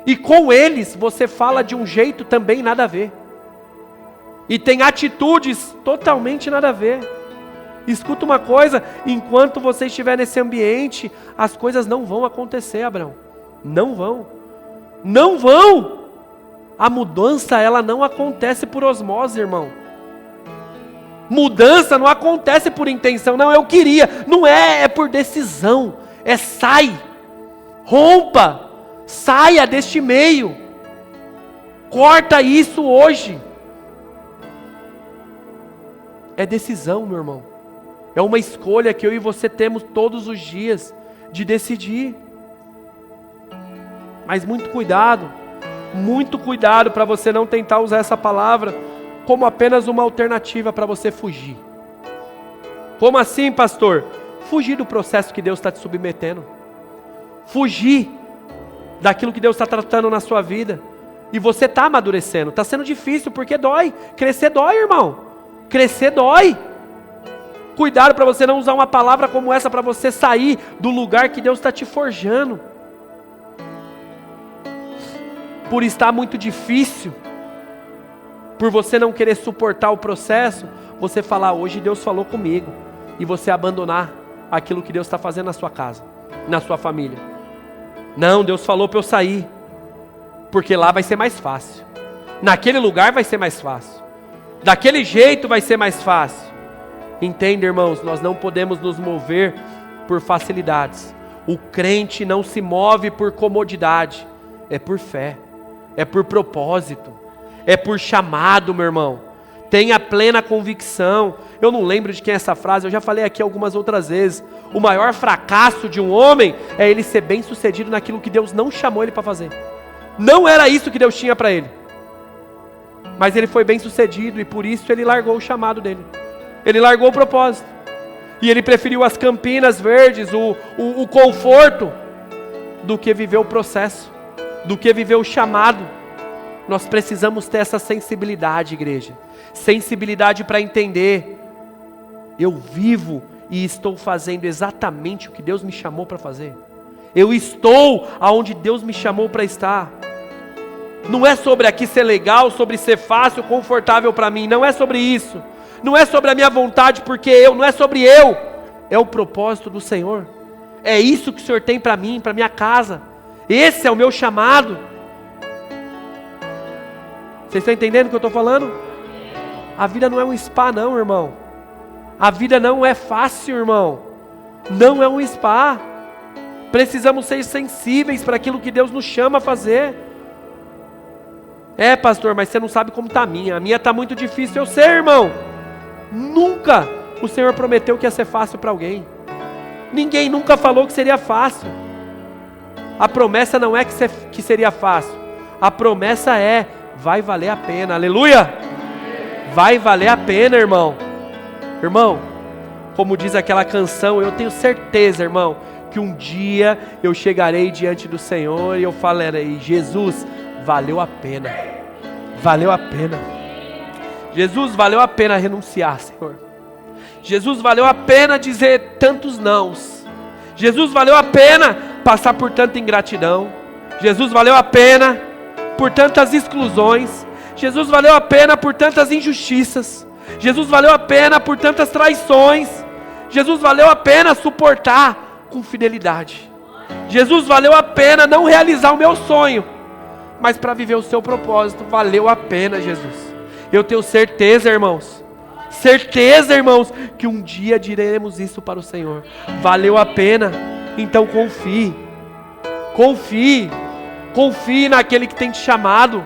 e com eles você fala de um jeito também nada a ver, e tem atitudes totalmente nada a ver. Escuta uma coisa, enquanto você estiver nesse ambiente, as coisas não vão acontecer, Abraão, não vão. Não vão. A mudança, ela não acontece por osmose, irmão. Mudança não acontece por intenção. Não, eu queria. Não é, é por decisão. É sai. Rompa. Saia deste meio. Corta isso hoje. É decisão, meu irmão. É uma escolha que eu e você temos todos os dias de decidir. Mas muito cuidado para você não tentar usar essa palavra como apenas uma alternativa para você fugir. Como assim, pastor? Fugir do processo que Deus está te submetendo. Fugir daquilo que Deus está tratando na sua vida. E você está amadurecendo, está sendo difícil porque dói. Crescer dói, irmão. Crescer dói. Cuidado para você não usar uma palavra como essa para você sair do lugar que Deus está te forjando. Por estar muito difícil, por você não querer suportar o processo, você falar, hoje Deus falou comigo, e você abandonar aquilo que Deus está fazendo na sua casa, na sua família. Não, Deus falou para eu sair, porque lá vai ser mais fácil, naquele lugar vai ser mais fácil. Daquele jeito vai ser mais fácil. Entenda, irmãos, nós não podemos nos mover por facilidades. O crente não se move por comodidade, é por fé, é por propósito, é por chamado, meu irmão. Tenha plena convicção. Eu não lembro de quem é essa frase, eu já falei aqui algumas outras vezes. O maior fracasso de um homem é ele ser bem sucedido naquilo que Deus não chamou ele para fazer. Não era isso que Deus tinha para ele. Mas ele foi bem sucedido e por isso ele largou o chamado dele. Ele largou o propósito. E ele preferiu as campinas verdes, o conforto, do que viver o processo, do que viver o chamado. Nós precisamos ter essa sensibilidade, igreja. Sensibilidade para entender. Eu vivo e estou fazendo exatamente o que Deus me chamou para fazer. Eu estou aonde Deus me chamou para estar. Não é sobre aqui ser legal, sobre ser fácil, confortável para mim. Não é sobre isso. Não é sobre a minha vontade, porque não é sobre eu. É o propósito do Senhor. É isso que o Senhor tem para mim, para minha casa. Esse é o meu chamado. Vocês estão entendendo o que eu estou falando? A vida não é um spa não, irmão. A vida não é fácil, irmão. Não é um spa. Precisamos ser sensíveis para aquilo que Deus nos chama a fazer. É, pastor, mas você não sabe como está a minha. A minha está muito difícil. Eu sei, irmão. Nunca o Senhor prometeu que ia ser fácil para alguém. Ninguém nunca falou que seria fácil. A promessa não é que seria fácil. A promessa é, vai valer a pena. Aleluia! Vai valer a pena, irmão. Irmão, como diz aquela canção, eu tenho certeza, irmão, que um dia eu chegarei diante do Senhor e eu falarei, Jesus, valeu a pena. Valeu a pena. Jesus, valeu a pena renunciar, Senhor. Jesus, valeu a pena dizer tantos nãos. Jesus, valeu a pena passar por tanta ingratidão. Jesus, valeu a pena por tantas exclusões. Jesus, valeu a pena por tantas injustiças. Jesus, valeu a pena por tantas traições. Jesus, valeu a pena suportar com fidelidade. Jesus, valeu a pena não realizar o meu sonho, mas para viver o seu propósito, valeu a pena, Jesus. Eu tenho certeza, irmãos, que um dia diremos isso para o Senhor. Valeu a pena. Então confie naquele que tem te chamado.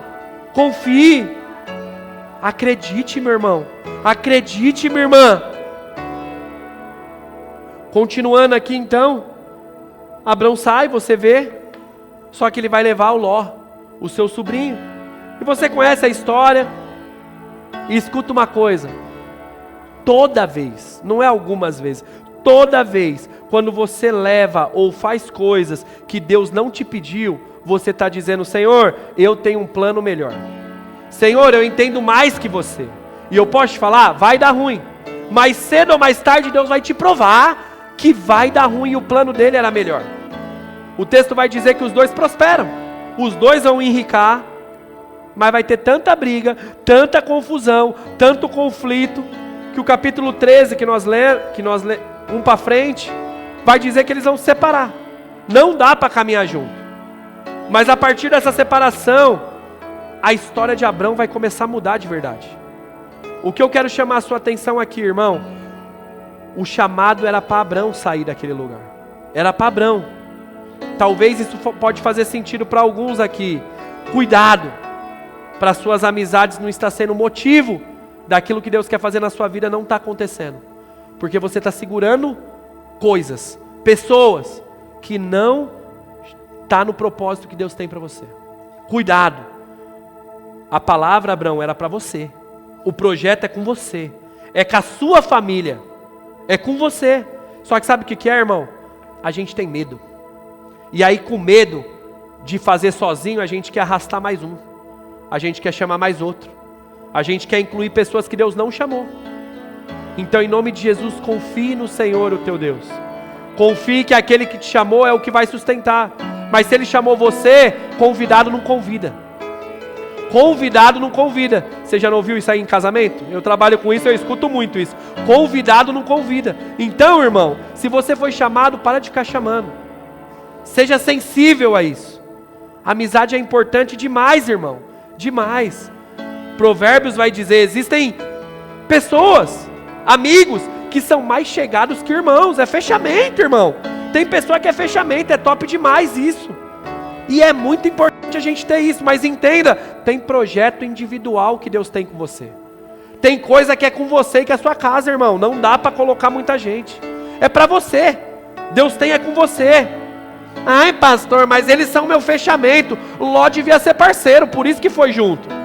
Confie. Acredite, meu irmão. Acredite, minha irmã. Continuando aqui então, Abrão sai, você vê, só que ele vai levar o Ló, o seu sobrinho. E você conhece a história. E escuta uma coisa, toda vez, não é algumas vezes, toda vez, quando você leva ou faz coisas que Deus não te pediu, você está dizendo, Senhor, eu tenho um plano melhor. Senhor, eu entendo mais que você. E eu posso te falar, vai dar ruim. Mas cedo ou mais tarde Deus vai te provar que vai dar ruim e o plano dele era melhor. O texto vai dizer que os dois prosperam. Os dois vão enricar. Mas vai ter tanta briga, tanta confusão, tanto conflito, que o capítulo 13 que nós lemos, um para frente, vai dizer que eles vão se separar. Não dá para caminhar junto. Mas a partir dessa separação, a história de Abrão vai começar a mudar de verdade. O que eu quero chamar a sua atenção aqui, irmão, o chamado era para Abrão sair daquele lugar. Era para Abrão. Talvez isso pode fazer sentido para alguns aqui. Cuidado, para suas amizades não está sendo motivo daquilo que Deus quer fazer na sua vida, não está acontecendo. Porque você está segurando coisas, pessoas que não está no propósito que Deus tem para você. Cuidado. A palavra, Abrão, era para você. O projeto é com você. É com a sua família. É com você. Só que sabe o que é, irmão? A gente tem medo. E aí com medo de fazer sozinho, a gente quer arrastar mais um. A gente quer chamar mais outro. A gente quer incluir pessoas que Deus não chamou. Então, em nome de Jesus, confie no Senhor, o teu Deus. Confie que aquele que te chamou é o que vai sustentar. Mas se Ele chamou você, convidado não convida. Convidado não convida. Você já não ouviu isso aí em casamento? Eu trabalho com isso, eu escuto muito isso. Convidado não convida. Então, irmão, se você foi chamado, para de ficar chamando. Seja sensível a isso. A amizade é importante demais, irmão. Demais. Provérbios vai dizer, existem pessoas, amigos, que são mais chegados que irmãos. É fechamento, irmão. Tem pessoa que é fechamento, é top demais isso. E é muito importante a gente ter isso, mas entenda, tem projeto individual que Deus tem com você. Tem coisa que é com você e que é a sua casa, irmão. Não dá para colocar muita gente. É para você. Deus tem é com você. Ai, pastor, mas eles são meu fechamento. Ló devia ser parceiro, por isso que foi junto.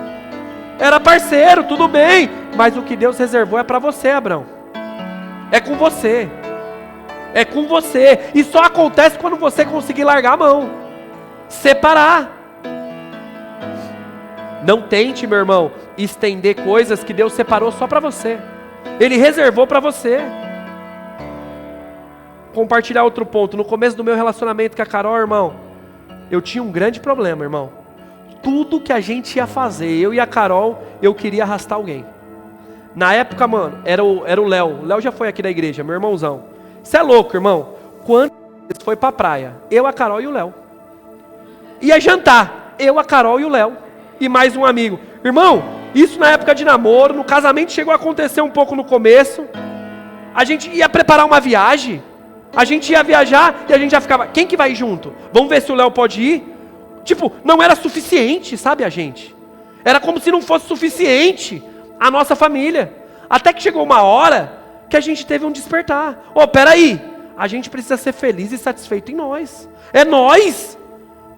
Era parceiro, tudo bem. Mas o que Deus reservou é para você, Abrão. É com você. É com você. E só acontece quando você conseguir largar a mão. Separar. Não tente, meu irmão, estender coisas que Deus separou só para você. Ele reservou para você. Compartilhar outro ponto. No começo do meu relacionamento com a Carol, irmão, eu tinha um grande problema, irmão. Tudo que a gente ia fazer, eu e a Carol, eu queria arrastar alguém. Na época, mano, era o Léo. O Léo já foi aqui da igreja, meu irmãozão. Você é louco, irmão. Quantas vezes foi pra praia? Eu, a Carol e o Léo. Ia jantar. Eu, a Carol e o Léo. E mais um amigo. Irmão, isso na época de namoro, no casamento chegou a acontecer um pouco no começo. A gente ia preparar uma viagem. A gente ia viajar e a gente já ficava, quem que vai junto? Vamos ver se o Léo pode ir? Tipo, não era suficiente, sabe a gente? Era como se não fosse suficiente a nossa família. Até que chegou uma hora que a gente teve um despertar. Peraí, a gente precisa ser feliz e satisfeito em nós. É nós.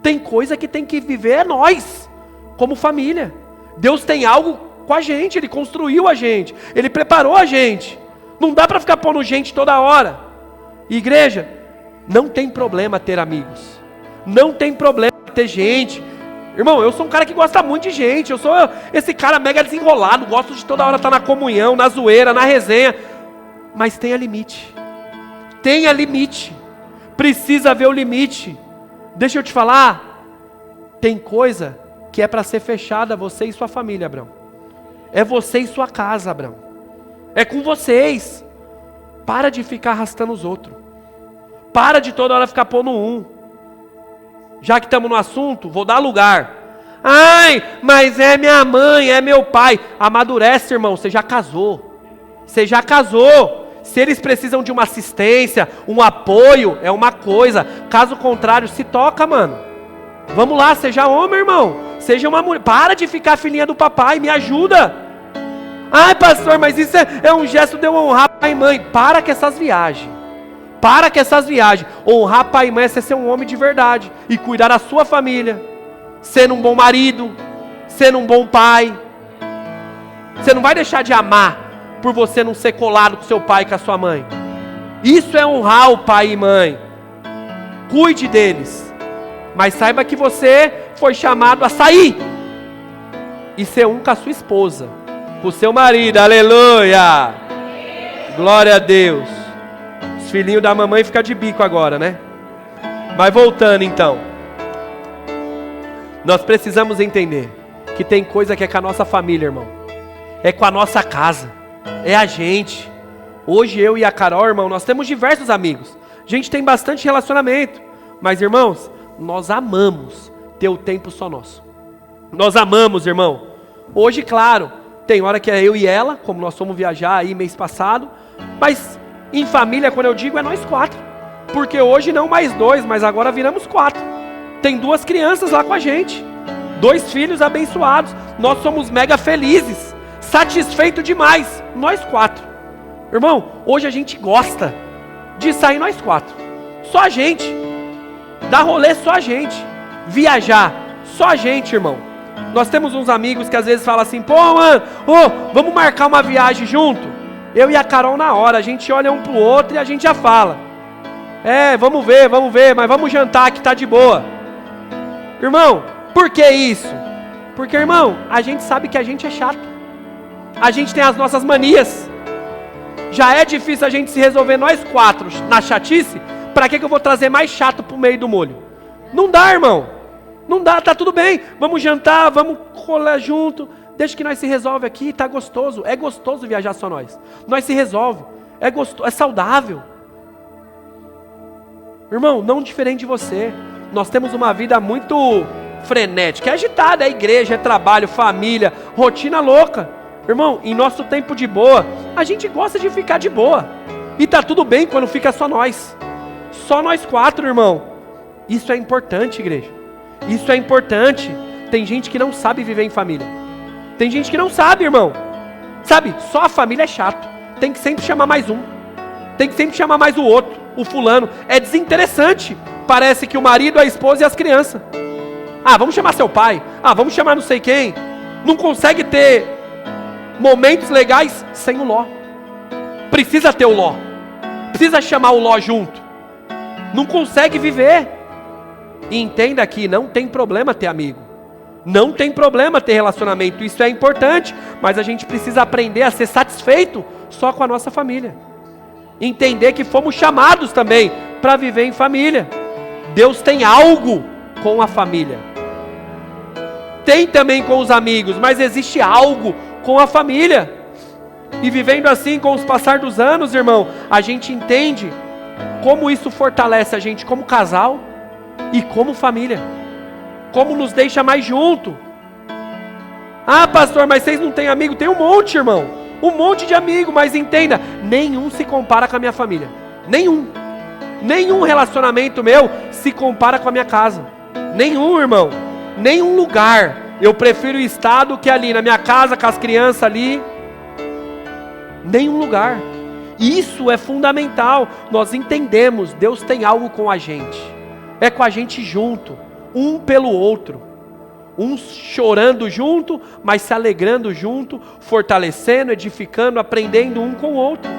Tem coisa que tem que viver, é nós. Como família. Deus tem algo com a gente, Ele construiu a gente, Ele preparou a gente. Não dá para ficar pondo gente toda hora. Igreja, não tem problema ter amigos. Não tem problema ter gente. Irmão, eu sou um cara que gosta muito de gente. Eu sou esse cara mega desenrolado. Gosto de toda hora estar na comunhão, na zoeira, na resenha. Mas tenha limite. Tenha limite. Precisa ver o limite. Deixa eu te falar. Tem coisa que é para ser fechada, você e sua família, Abrão. É você e sua casa, Abrão. É com vocês. Para de ficar arrastando os outros. Para de toda hora ficar pondo um. Já que estamos no assunto, vou dar lugar. Ai, mas é minha mãe, é meu pai. Amadurece, irmão, você já casou. Você já casou. Se eles precisam de uma assistência, um apoio, é uma coisa. Caso contrário, se toca, mano. Vamos lá, seja homem, irmão. Seja uma mulher. Para de ficar filhinha do papai, me ajuda. Ai, pastor, mas isso é um gesto de eu honrar pai e mãe. Para com essas viagens. Para com essas viagens. Honrar pai e mãe é ser um homem de verdade. E cuidar da sua família. Sendo um bom marido. Sendo um bom pai. Você não vai deixar de amar por você não ser colado com seu pai e com a sua mãe. Isso é honrar o pai e mãe. Cuide deles. Mas saiba que você foi chamado a sair. E ser um com a sua esposa. Com o seu marido. Aleluia. Glória a Deus. Os filhinhos da mamãe ficam de bico agora, né? Mas voltando então. Nós precisamos entender que tem coisa que é com a nossa família, irmão. É com a nossa casa. É a gente. Hoje eu e a Carol, irmão, nós temos diversos amigos. A gente tem bastante relacionamento. Mas, irmãos, nós amamos ter o tempo só nosso. Nós amamos, irmão. Hoje, claro, tem hora que é eu e ela, como nós fomos viajar aí mês passado. Mas em família, quando eu digo, é nós 4. Porque hoje não mais 2, mas agora viramos 4. Tem 2 crianças lá com a gente. 2 filhos abençoados. Nós somos mega felizes. Satisfeito demais. Nós 4. Irmão, hoje a gente gosta de sair nós 4. Só a gente. Dar rolê só a gente. Viajar só a gente, irmão. Nós temos uns amigos que às vezes falam assim: pô, mano, vamos marcar uma viagem junto? Eu e a Carol na hora, a gente olha um pro outro e a gente já fala: vamos ver, mas vamos jantar que tá de boa. Irmão, por que isso? Porque, irmão, a gente sabe que a gente é chato. A gente tem as nossas manias. Já é difícil a gente se resolver nós 4 na chatice. Pra que eu vou trazer mais chato pro meio do molho? Não dá, irmão. Não dá, tá tudo bem. Vamos jantar, vamos colar junto. Deixa que nós se resolve aqui, tá gostoso. É gostoso viajar só nós. Nós se resolve. É gostoso, é saudável. Irmão, não diferente de você. Nós temos uma vida muito frenética, é agitada, é igreja, é trabalho, família, rotina louca. Irmão, em nosso tempo de boa, a gente gosta de ficar de boa. E tá tudo bem quando fica só nós. Só nós 4, irmão. Isso é importante, igreja. Isso é importante. Tem gente que não sabe viver em família. Tem gente que não sabe, irmão. Sabe, só a família é chato. Tem que sempre chamar mais um. Tem que sempre chamar mais o outro, o fulano. É desinteressante. Parece que o marido, a esposa e as crianças. Ah, vamos chamar seu pai. Ah, vamos chamar não sei quem. Não consegue ter momentos legais sem o Ló. Precisa ter o Ló. Precisa chamar o Ló junto. Não consegue viver. E entenda que não tem problema ter amigo. Não tem problema ter relacionamento. Isso é importante. Mas a gente precisa aprender a ser satisfeito só com a nossa família. Entender que fomos chamados também para viver em família. Deus tem algo com a família. Tem também com os amigos, mas existe algo com a família. E vivendo assim com os passar dos anos, irmão, a gente entende como isso fortalece a gente como casal e como família. Como nos deixa mais junto. Ah, pastor, mas vocês não têm amigo? Tem um monte, irmão. Um monte de amigo, mas entenda, nenhum se compara com a minha família. Nenhum. Nenhum relacionamento meu se compara com a minha casa. Nenhum, irmão. Nenhum lugar. Eu prefiro estar do que ali na minha casa com as crianças ali. Nenhum lugar. Isso é fundamental. Nós entendemos, Deus tem algo com a gente. É com a gente junto, um pelo outro. Uns chorando junto, mas se alegrando junto, fortalecendo, edificando, aprendendo um com o outro.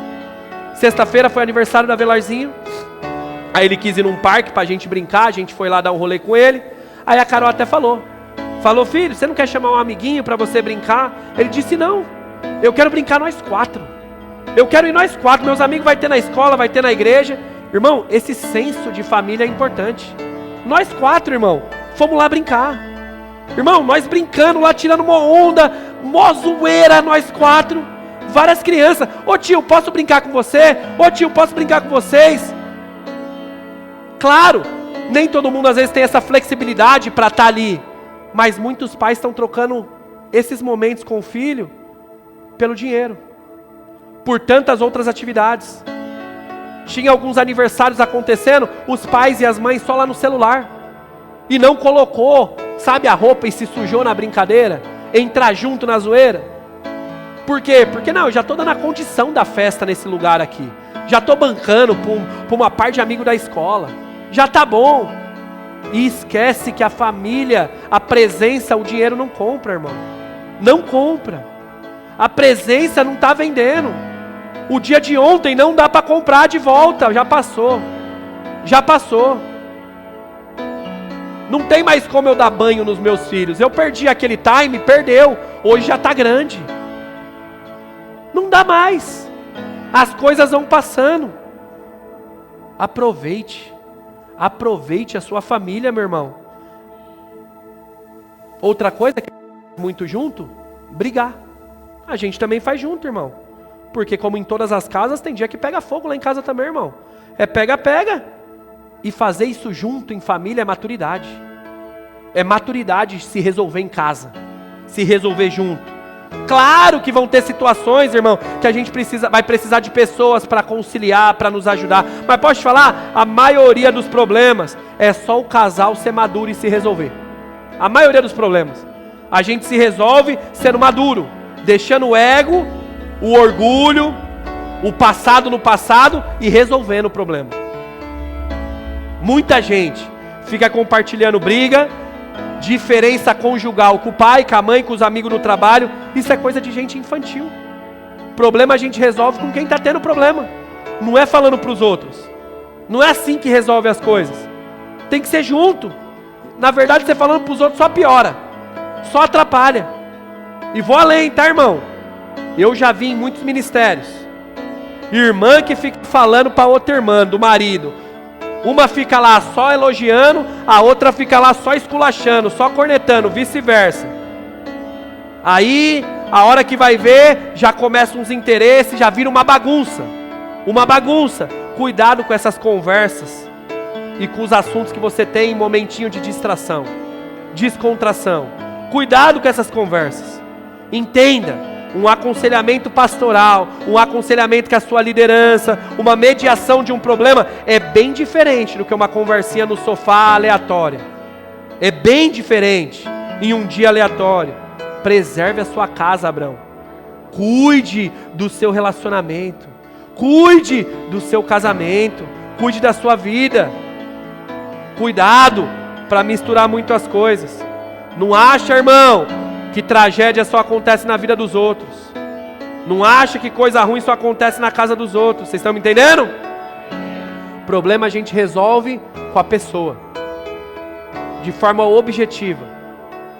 Sexta-feira foi aniversário do Avelarzinho. Aí ele quis ir num parque pra gente brincar, a gente foi lá dar um rolê com ele. Aí a Carol até falou, filho, você não quer chamar um amiguinho pra você brincar? Ele disse, não, eu quero brincar nós 4. Eu quero ir nós 4, meus amigos vai ter na escola, vai ter na igreja. Irmão, esse senso de família é importante. Nós 4, irmão, fomos lá brincar. Irmão, nós brincando lá, tirando uma onda, mó zoeira, nós 4. Várias crianças, ô tio, posso brincar com você? Ô tio, posso brincar com vocês? Claro, nem todo mundo às vezes tem essa flexibilidade para estar ali. Mas muitos pais estão trocando esses momentos com o filho pelo dinheiro. Por tantas outras atividades. Tinha alguns aniversários acontecendo, os pais e as mães só lá no celular. E não colocou, sabe, a roupa e se sujou na brincadeira. Entrar junto na zoeira. Por quê? Porque não, eu já estou dando a condição da festa nesse lugar aqui. Já estou bancando para uma parte de amigo da escola. Já tá bom. E esquece que a família, a presença, o dinheiro não compra, irmão. Não compra. A presença não está vendendo. O dia de ontem não dá para comprar de volta. Já passou. Já passou. Não tem mais como eu dar banho nos meus filhos. Eu perdi aquele time, perdeu. Hoje já está grande. Não dá mais. As coisas vão passando. Aproveite. Aproveite a sua família, meu irmão. Outra coisa que é muito junto, brigar. A gente também faz junto, irmão. Porque como em todas as casas, tem dia que pega fogo lá em casa também, irmão. É pega. E fazer isso junto em família é maturidade. É maturidade se resolver em casa. Se resolver junto. Claro que vão ter situações, irmão, que a gente vai precisar de pessoas para conciliar, para nos ajudar. Mas posso te falar, a maioria dos problemas é só o casal ser maduro e se resolver. A maioria dos problemas. A gente se resolve sendo maduro, deixando o ego, o orgulho, o passado no passado e resolvendo o problema. Muita gente fica compartilhando briga, diferença conjugal com o pai, com a mãe, com os amigos no trabalho. Isso é coisa de gente infantil. Problema a gente resolve com quem está tendo problema. Não é falando para os outros. Não é assim que resolve as coisas. Tem que ser junto. Na verdade, você falando para os outros só piora. Só atrapalha. E vou além, tá, irmão? Eu já vi em muitos ministérios. Irmã que fica falando para outra irmã, do marido. Uma fica lá só elogiando, a outra fica lá só esculachando, só cornetando, vice-versa. Aí, a hora que vai ver, já começam uns interesses, já vira uma bagunça. Uma bagunça. Cuidado com essas conversas e com os assuntos que você tem em momentinho de distração. descontração. Cuidado com essas conversas. Entenda, um aconselhamento pastoral, um aconselhamento com a sua liderança, uma mediação de um problema é bem diferente do que uma conversinha no sofá aleatória. É bem diferente em um dia aleatório. Preserve a sua casa, Abraão. Cuide do seu relacionamento. Cuide do seu casamento. Cuide da sua vida. Cuidado para misturar muito as coisas. Não acha, irmão, que tragédia só acontece na vida dos outros. Não acha que coisa ruim só acontece na casa dos outros. Vocês estão me entendendo? Problema a gente resolve com a pessoa, de forma objetiva.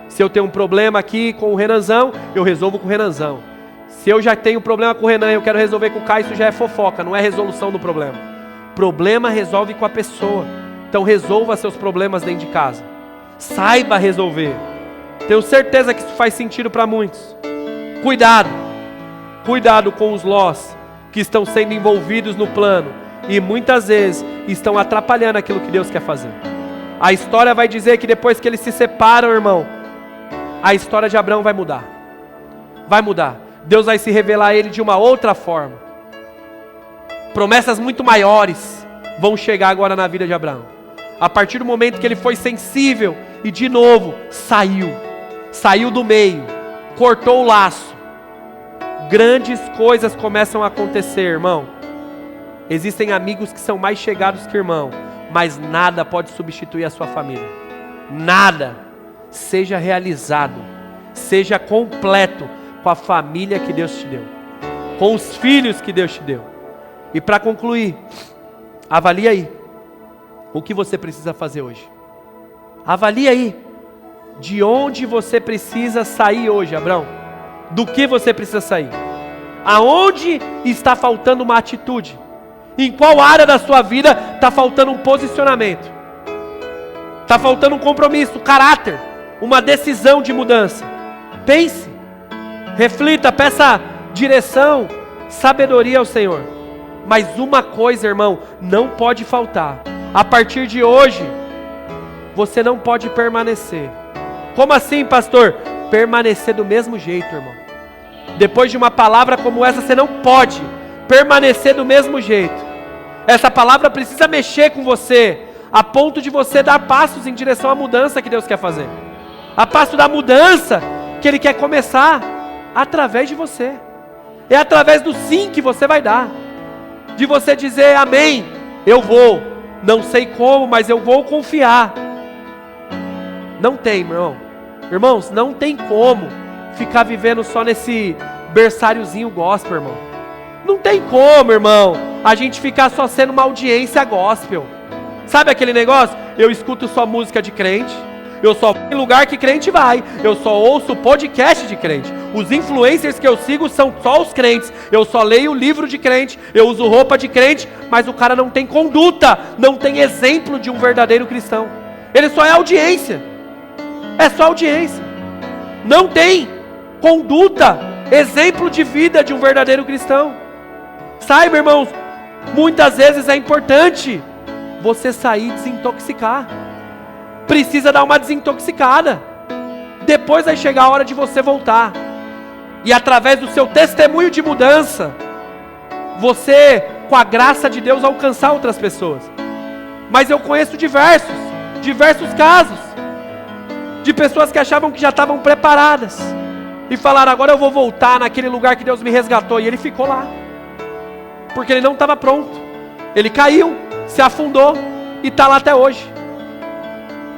Se eu tenho um problema aqui com o Renanzão, eu resolvo com o Renanzão. Se eu já tenho problema com o Renan e eu quero resolver com o Caio, isso já é fofoca, não é resolução do problema. Problema resolve com a pessoa. Então resolva seus problemas dentro de casa. Saiba resolver. Tenho certeza que isso faz sentido para muitos. Cuidado. Cuidado com os lós que estão sendo envolvidos no plano e muitas vezes estão atrapalhando aquilo que Deus quer fazer. A história vai dizer que depois que eles se separam, irmão, a história de Abraão vai mudar. Vai mudar. Deus vai se revelar a ele de uma outra forma. Promessas muito maiores vão chegar agora na vida de Abraão. A partir do momento que ele foi sensível e de novo saiu do meio, cortou o laço, grandes coisas começam a acontecer, irmão. Existem amigos que são mais chegados que irmão, mas nada pode substituir a sua família. Nada. Seja realizado, seja completo com a família que Deus te deu, com os filhos que Deus te deu. E para concluir, avalie aí o que você precisa fazer hoje. Avalie aí de onde você precisa sair hoje, Abraão. Do que você precisa sair? Aonde está faltando uma atitude? Em qual área da sua vida está faltando um posicionamento? Está faltando um compromisso, caráter, uma decisão de mudança. Pense, reflita, peça direção, sabedoria ao Senhor. Mas uma coisa, irmão, não pode faltar. A partir de hoje, você não pode permanecer. Como assim, pastor? Permanecer do mesmo jeito, irmão. Depois de uma palavra como essa, você não pode permanecer do mesmo jeito. Essa palavra precisa mexer com você, a ponto de você dar passos em direção à mudança que Deus quer fazer. A passo da mudança que Ele quer começar através de você. É através do sim que você vai dar. De você dizer amém, eu vou. Não sei como, mas eu vou confiar. Não tem, irmão. Irmãos, não tem como ficar vivendo só nesse berçáriozinho gospel, irmão. Não tem como, irmão, a gente ficar só sendo uma audiência gospel. Sabe aquele negócio? Eu escuto só música de crente, eu só vou em lugar que crente vai, eu só ouço podcast de crente. Os influencers que eu sigo são só os crentes. Eu só leio livro de crente, eu uso roupa de crente, mas o cara não tem conduta, não tem exemplo de um verdadeiro cristão. Ele só é audiência. É só audiência. Não tem conduta, exemplo de vida de um verdadeiro cristão. Saiba, irmãos, muitas vezes é importante você sair e desintoxicar. Precisa dar uma desintoxicada. Depois vai chegar a hora de você voltar. E através do seu testemunho de mudança, você, com a graça de Deus, alcançar outras pessoas. Mas eu conheço diversos casos de pessoas que achavam que já estavam preparadas e falaram, agora eu vou voltar naquele lugar que Deus me resgatou. E ele ficou lá, porque ele não estava pronto. Ele caiu, se afundou e está lá até hoje,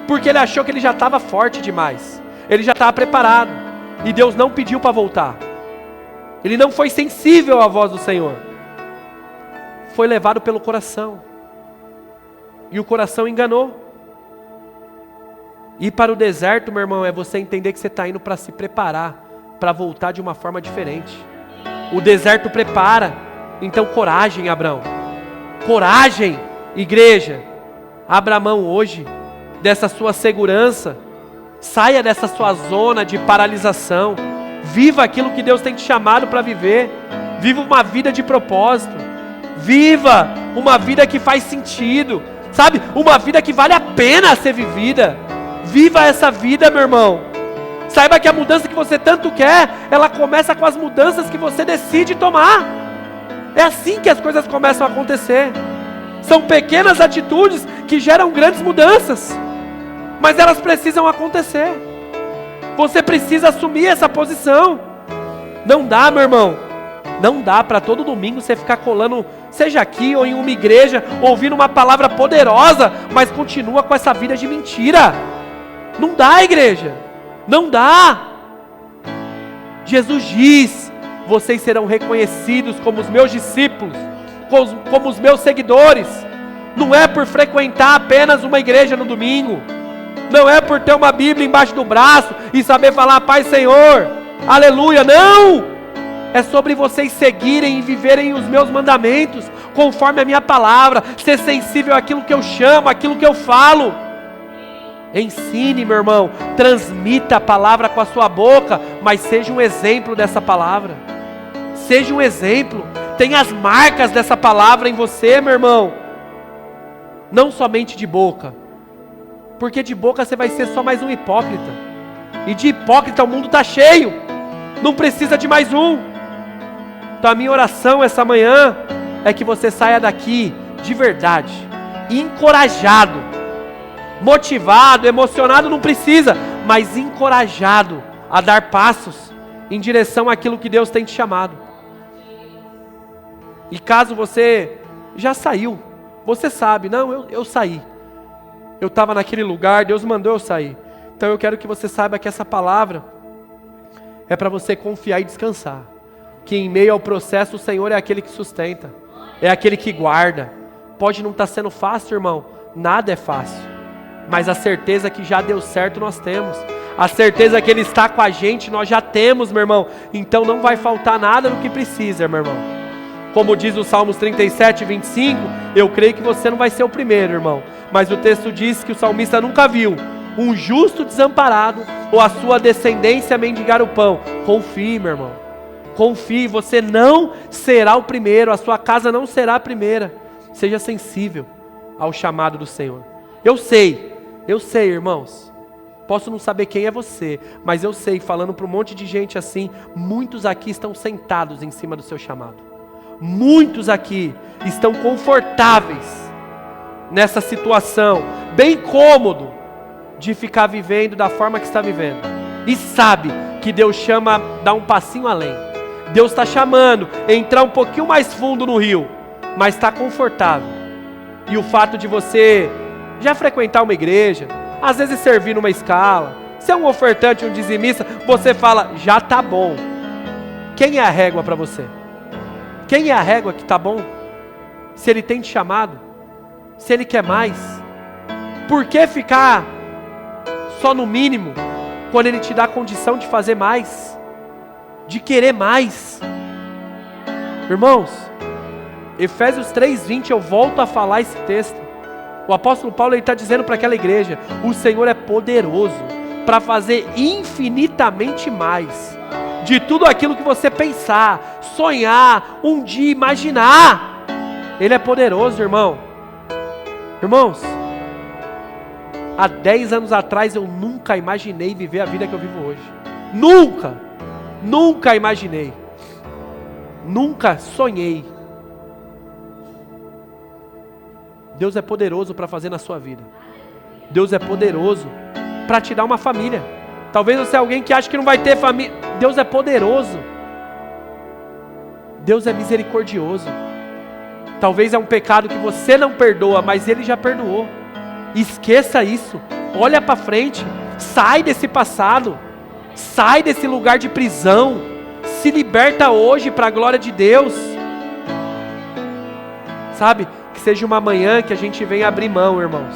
porque ele achou que ele já estava forte demais, ele já estava preparado, e Deus não pediu para voltar. Ele não foi sensível à voz do Senhor, foi levado pelo coração, e o coração enganou. Ir para o deserto, meu irmão, é você entender que você está indo para se preparar, para voltar de uma forma diferente. O deserto prepara. Então coragem, Abraão. Coragem, igreja. Abra a mão hoje dessa sua segurança. Saia dessa sua zona de paralisação. Viva aquilo que Deus tem te chamado para viver. Viva uma vida de propósito. Viva uma vida que faz sentido. Sabe? Uma vida que vale a pena ser vivida. Viva essa vida, meu irmão. Saiba que a mudança que você tanto quer, ela começa com as mudanças que você decide tomar. É assim que as coisas começam a acontecer. São pequenas atitudes que geram grandes mudanças, mas elas precisam acontecer. Você precisa assumir essa posição. Não dá, meu irmão, não dá para todo domingo você ficar colando, seja aqui ou em uma igreja, ouvindo uma palavra poderosa, mas continua com essa vida de mentira. Não dá, igreja, não dá. Jesus diz: vocês serão reconhecidos como os meus discípulos, como os meus seguidores. Não é por frequentar apenas uma igreja no domingo, não é por ter uma Bíblia embaixo do braço e saber falar Pai, Senhor, aleluia, não! É sobre vocês seguirem e viverem os meus mandamentos, conforme a minha palavra, ser sensível àquilo que eu chamo, àquilo que eu falo. Ensine, meu irmão, transmita a palavra com a sua boca, mas seja um exemplo dessa palavra. Seja um exemplo, tenha as marcas dessa palavra em você, meu irmão. Não somente de boca, porque de boca você vai ser só mais um hipócrita. E de hipócrita o mundo está cheio, não precisa de mais um. Então a minha oração essa manhã é que você saia daqui de verdade, encorajado, motivado, emocionado não precisa, mas encorajado a dar passos em direção àquilo que Deus tem te chamado. E caso você já saiu, você sabe, não, eu saí, eu estava naquele lugar, Deus mandou eu sair. Então eu quero que você saiba que essa palavra é para você confiar e descansar, que em meio ao processo o Senhor é aquele que sustenta, é aquele que guarda. Pode não estar sendo fácil, irmão, nada é fácil, mas a certeza que já deu certo nós temos, a certeza que Ele está com a gente nós já temos, meu irmão. Então não vai faltar nada no que precisa, meu irmão. Como diz o Salmos 37, 25, eu creio que você não vai ser o primeiro, irmão, mas o texto diz que o salmista nunca viu um justo desamparado ou a sua descendência mendigar o pão. Confie, meu irmão, confie, você não será o primeiro, a sua casa não será a primeira. Seja sensível ao chamado do Senhor. Eu sei, irmãos, posso não saber quem é você, mas eu sei, falando para um monte de gente assim, muitos aqui estão sentados em cima do seu chamado. Muitos aqui estão confortáveis nessa situação, bem cômodo de ficar vivendo da forma que está vivendo, e sabe que Deus chama a dar um passinho além. Deus está chamando a entrar um pouquinho mais fundo no rio, mas está confortável. E o fato de você já frequentar uma igreja, às vezes servir numa escala, ser um ofertante, um dizimista, você fala, já está bom. Quem é a régua para você? Quem é a régua que está bom? Se Ele tem te chamado, se Ele quer mais, por que ficar só no mínimo, quando Ele te dá a condição de fazer mais, de querer mais? Irmãos, Efésios 3:20, eu volto a falar esse texto. O apóstolo Paulo está dizendo para aquela igreja, o Senhor é poderoso para fazer infinitamente mais de tudo aquilo que você pensar, sonhar, um dia imaginar. Ele é poderoso, irmão. Irmãos, há 10 anos atrás eu nunca imaginei viver a vida que eu vivo hoje. Nunca imaginei. Nunca sonhei. Deus é poderoso para fazer na sua vida. Deus é poderoso para te dar uma família. Talvez você é alguém que acha que não vai ter família. Deus é poderoso. Deus é misericordioso. Talvez é um pecado que você não perdoa, mas Ele já perdoou. Esqueça isso. Olha para frente. Sai desse passado. Sai desse lugar de prisão. Se liberta hoje para a glória de Deus. Sabe? Que seja uma manhã que a gente venha abrir mão, irmãos.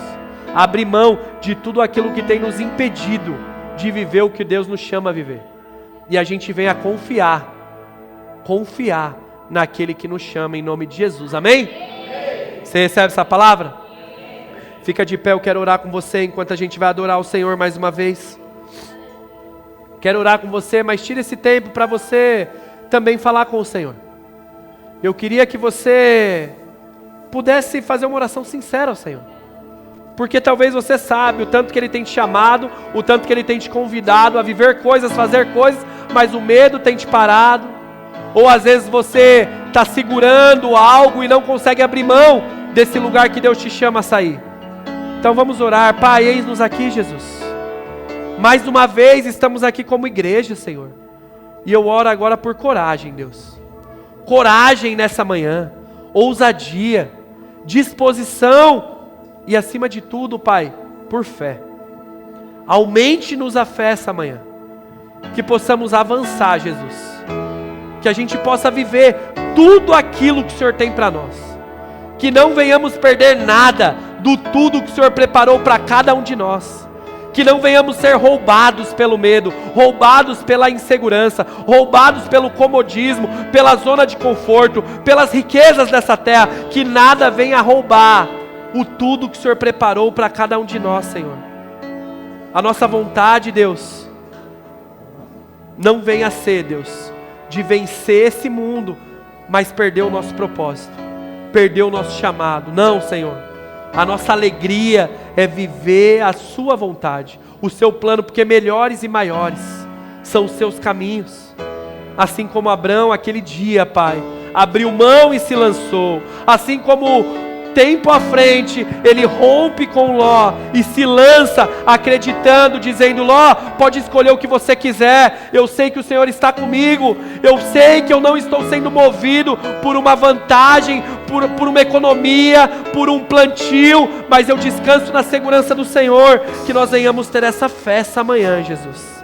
Abrir mão de tudo aquilo que tem nos impedido de viver o que Deus nos chama a viver. E a gente venha confiar naquele que nos chama em nome de Jesus, amém? Você recebe essa palavra? Fica de pé, eu quero orar com você enquanto a gente vai adorar o Senhor mais uma vez. Quero orar com você, mas tira esse tempo para você também falar com o Senhor. Eu queria que você pudesse fazer uma oração sincera ao Senhor. Porque talvez você sabe o tanto que Ele tem te chamado, o tanto que Ele tem te convidado a viver coisas, fazer coisas, mas o medo tem te parado. Ou às vezes você está segurando algo e não consegue abrir mão desse lugar que Deus te chama a sair. Então vamos orar. Pai, eis-nos aqui, Jesus. Mais uma vez estamos aqui como igreja, Senhor. E eu oro agora por coragem, Deus. Coragem nessa manhã, ousadia, disposição e acima de tudo, Pai, por fé. Aumente-nos a fé essa manhã. Que possamos avançar, Jesus. Que a gente possa viver tudo aquilo que o Senhor tem para nós. Que não venhamos perder nada do tudo que o Senhor preparou para cada um de nós. Que não venhamos ser roubados pelo medo, roubados pela insegurança, roubados pelo comodismo, pela zona de conforto, pelas riquezas dessa terra. Que nada venha roubar o tudo que o Senhor preparou para cada um de nós, Senhor. A nossa vontade, Deus, não venha a ser, Deus, de vencer esse mundo, mas perder o nosso propósito, perder o nosso chamado. Não, Senhor. A nossa alegria é viver a sua vontade, o seu plano, porque melhores e maiores são os seus caminhos. Assim como Abrão aquele dia, Pai, abriu mão e se lançou. Assim como tempo à frente, ele rompe com Ló e se lança acreditando, dizendo: Ló, pode escolher o que você quiser, eu sei que o Senhor está comigo, eu sei que eu não estou sendo movido por uma vantagem, por uma economia, por um plantio, mas eu descanso na segurança do Senhor. Que nós venhamos ter essa fé essa manhã, Jesus.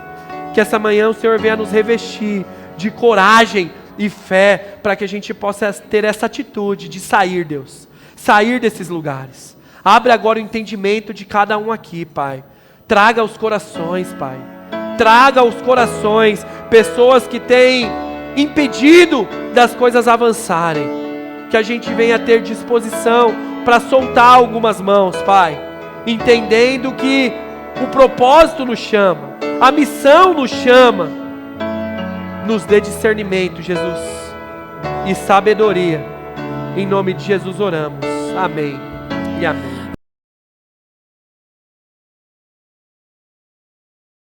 Que essa manhã o Senhor venha nos revestir de coragem e fé, para que a gente possa ter essa atitude de sair, Deus. Sair desses lugares. Abre agora o entendimento de cada um aqui, Pai. Traga aos corações, Pai. Traga aos corações pessoas que têm impedido das coisas avançarem. Que a gente venha ter disposição para soltar algumas mãos, Pai. Entendendo que o propósito nos chama, a missão nos chama. Nos dê discernimento, Jesus, e sabedoria. Em nome de Jesus oramos. Amém e amém.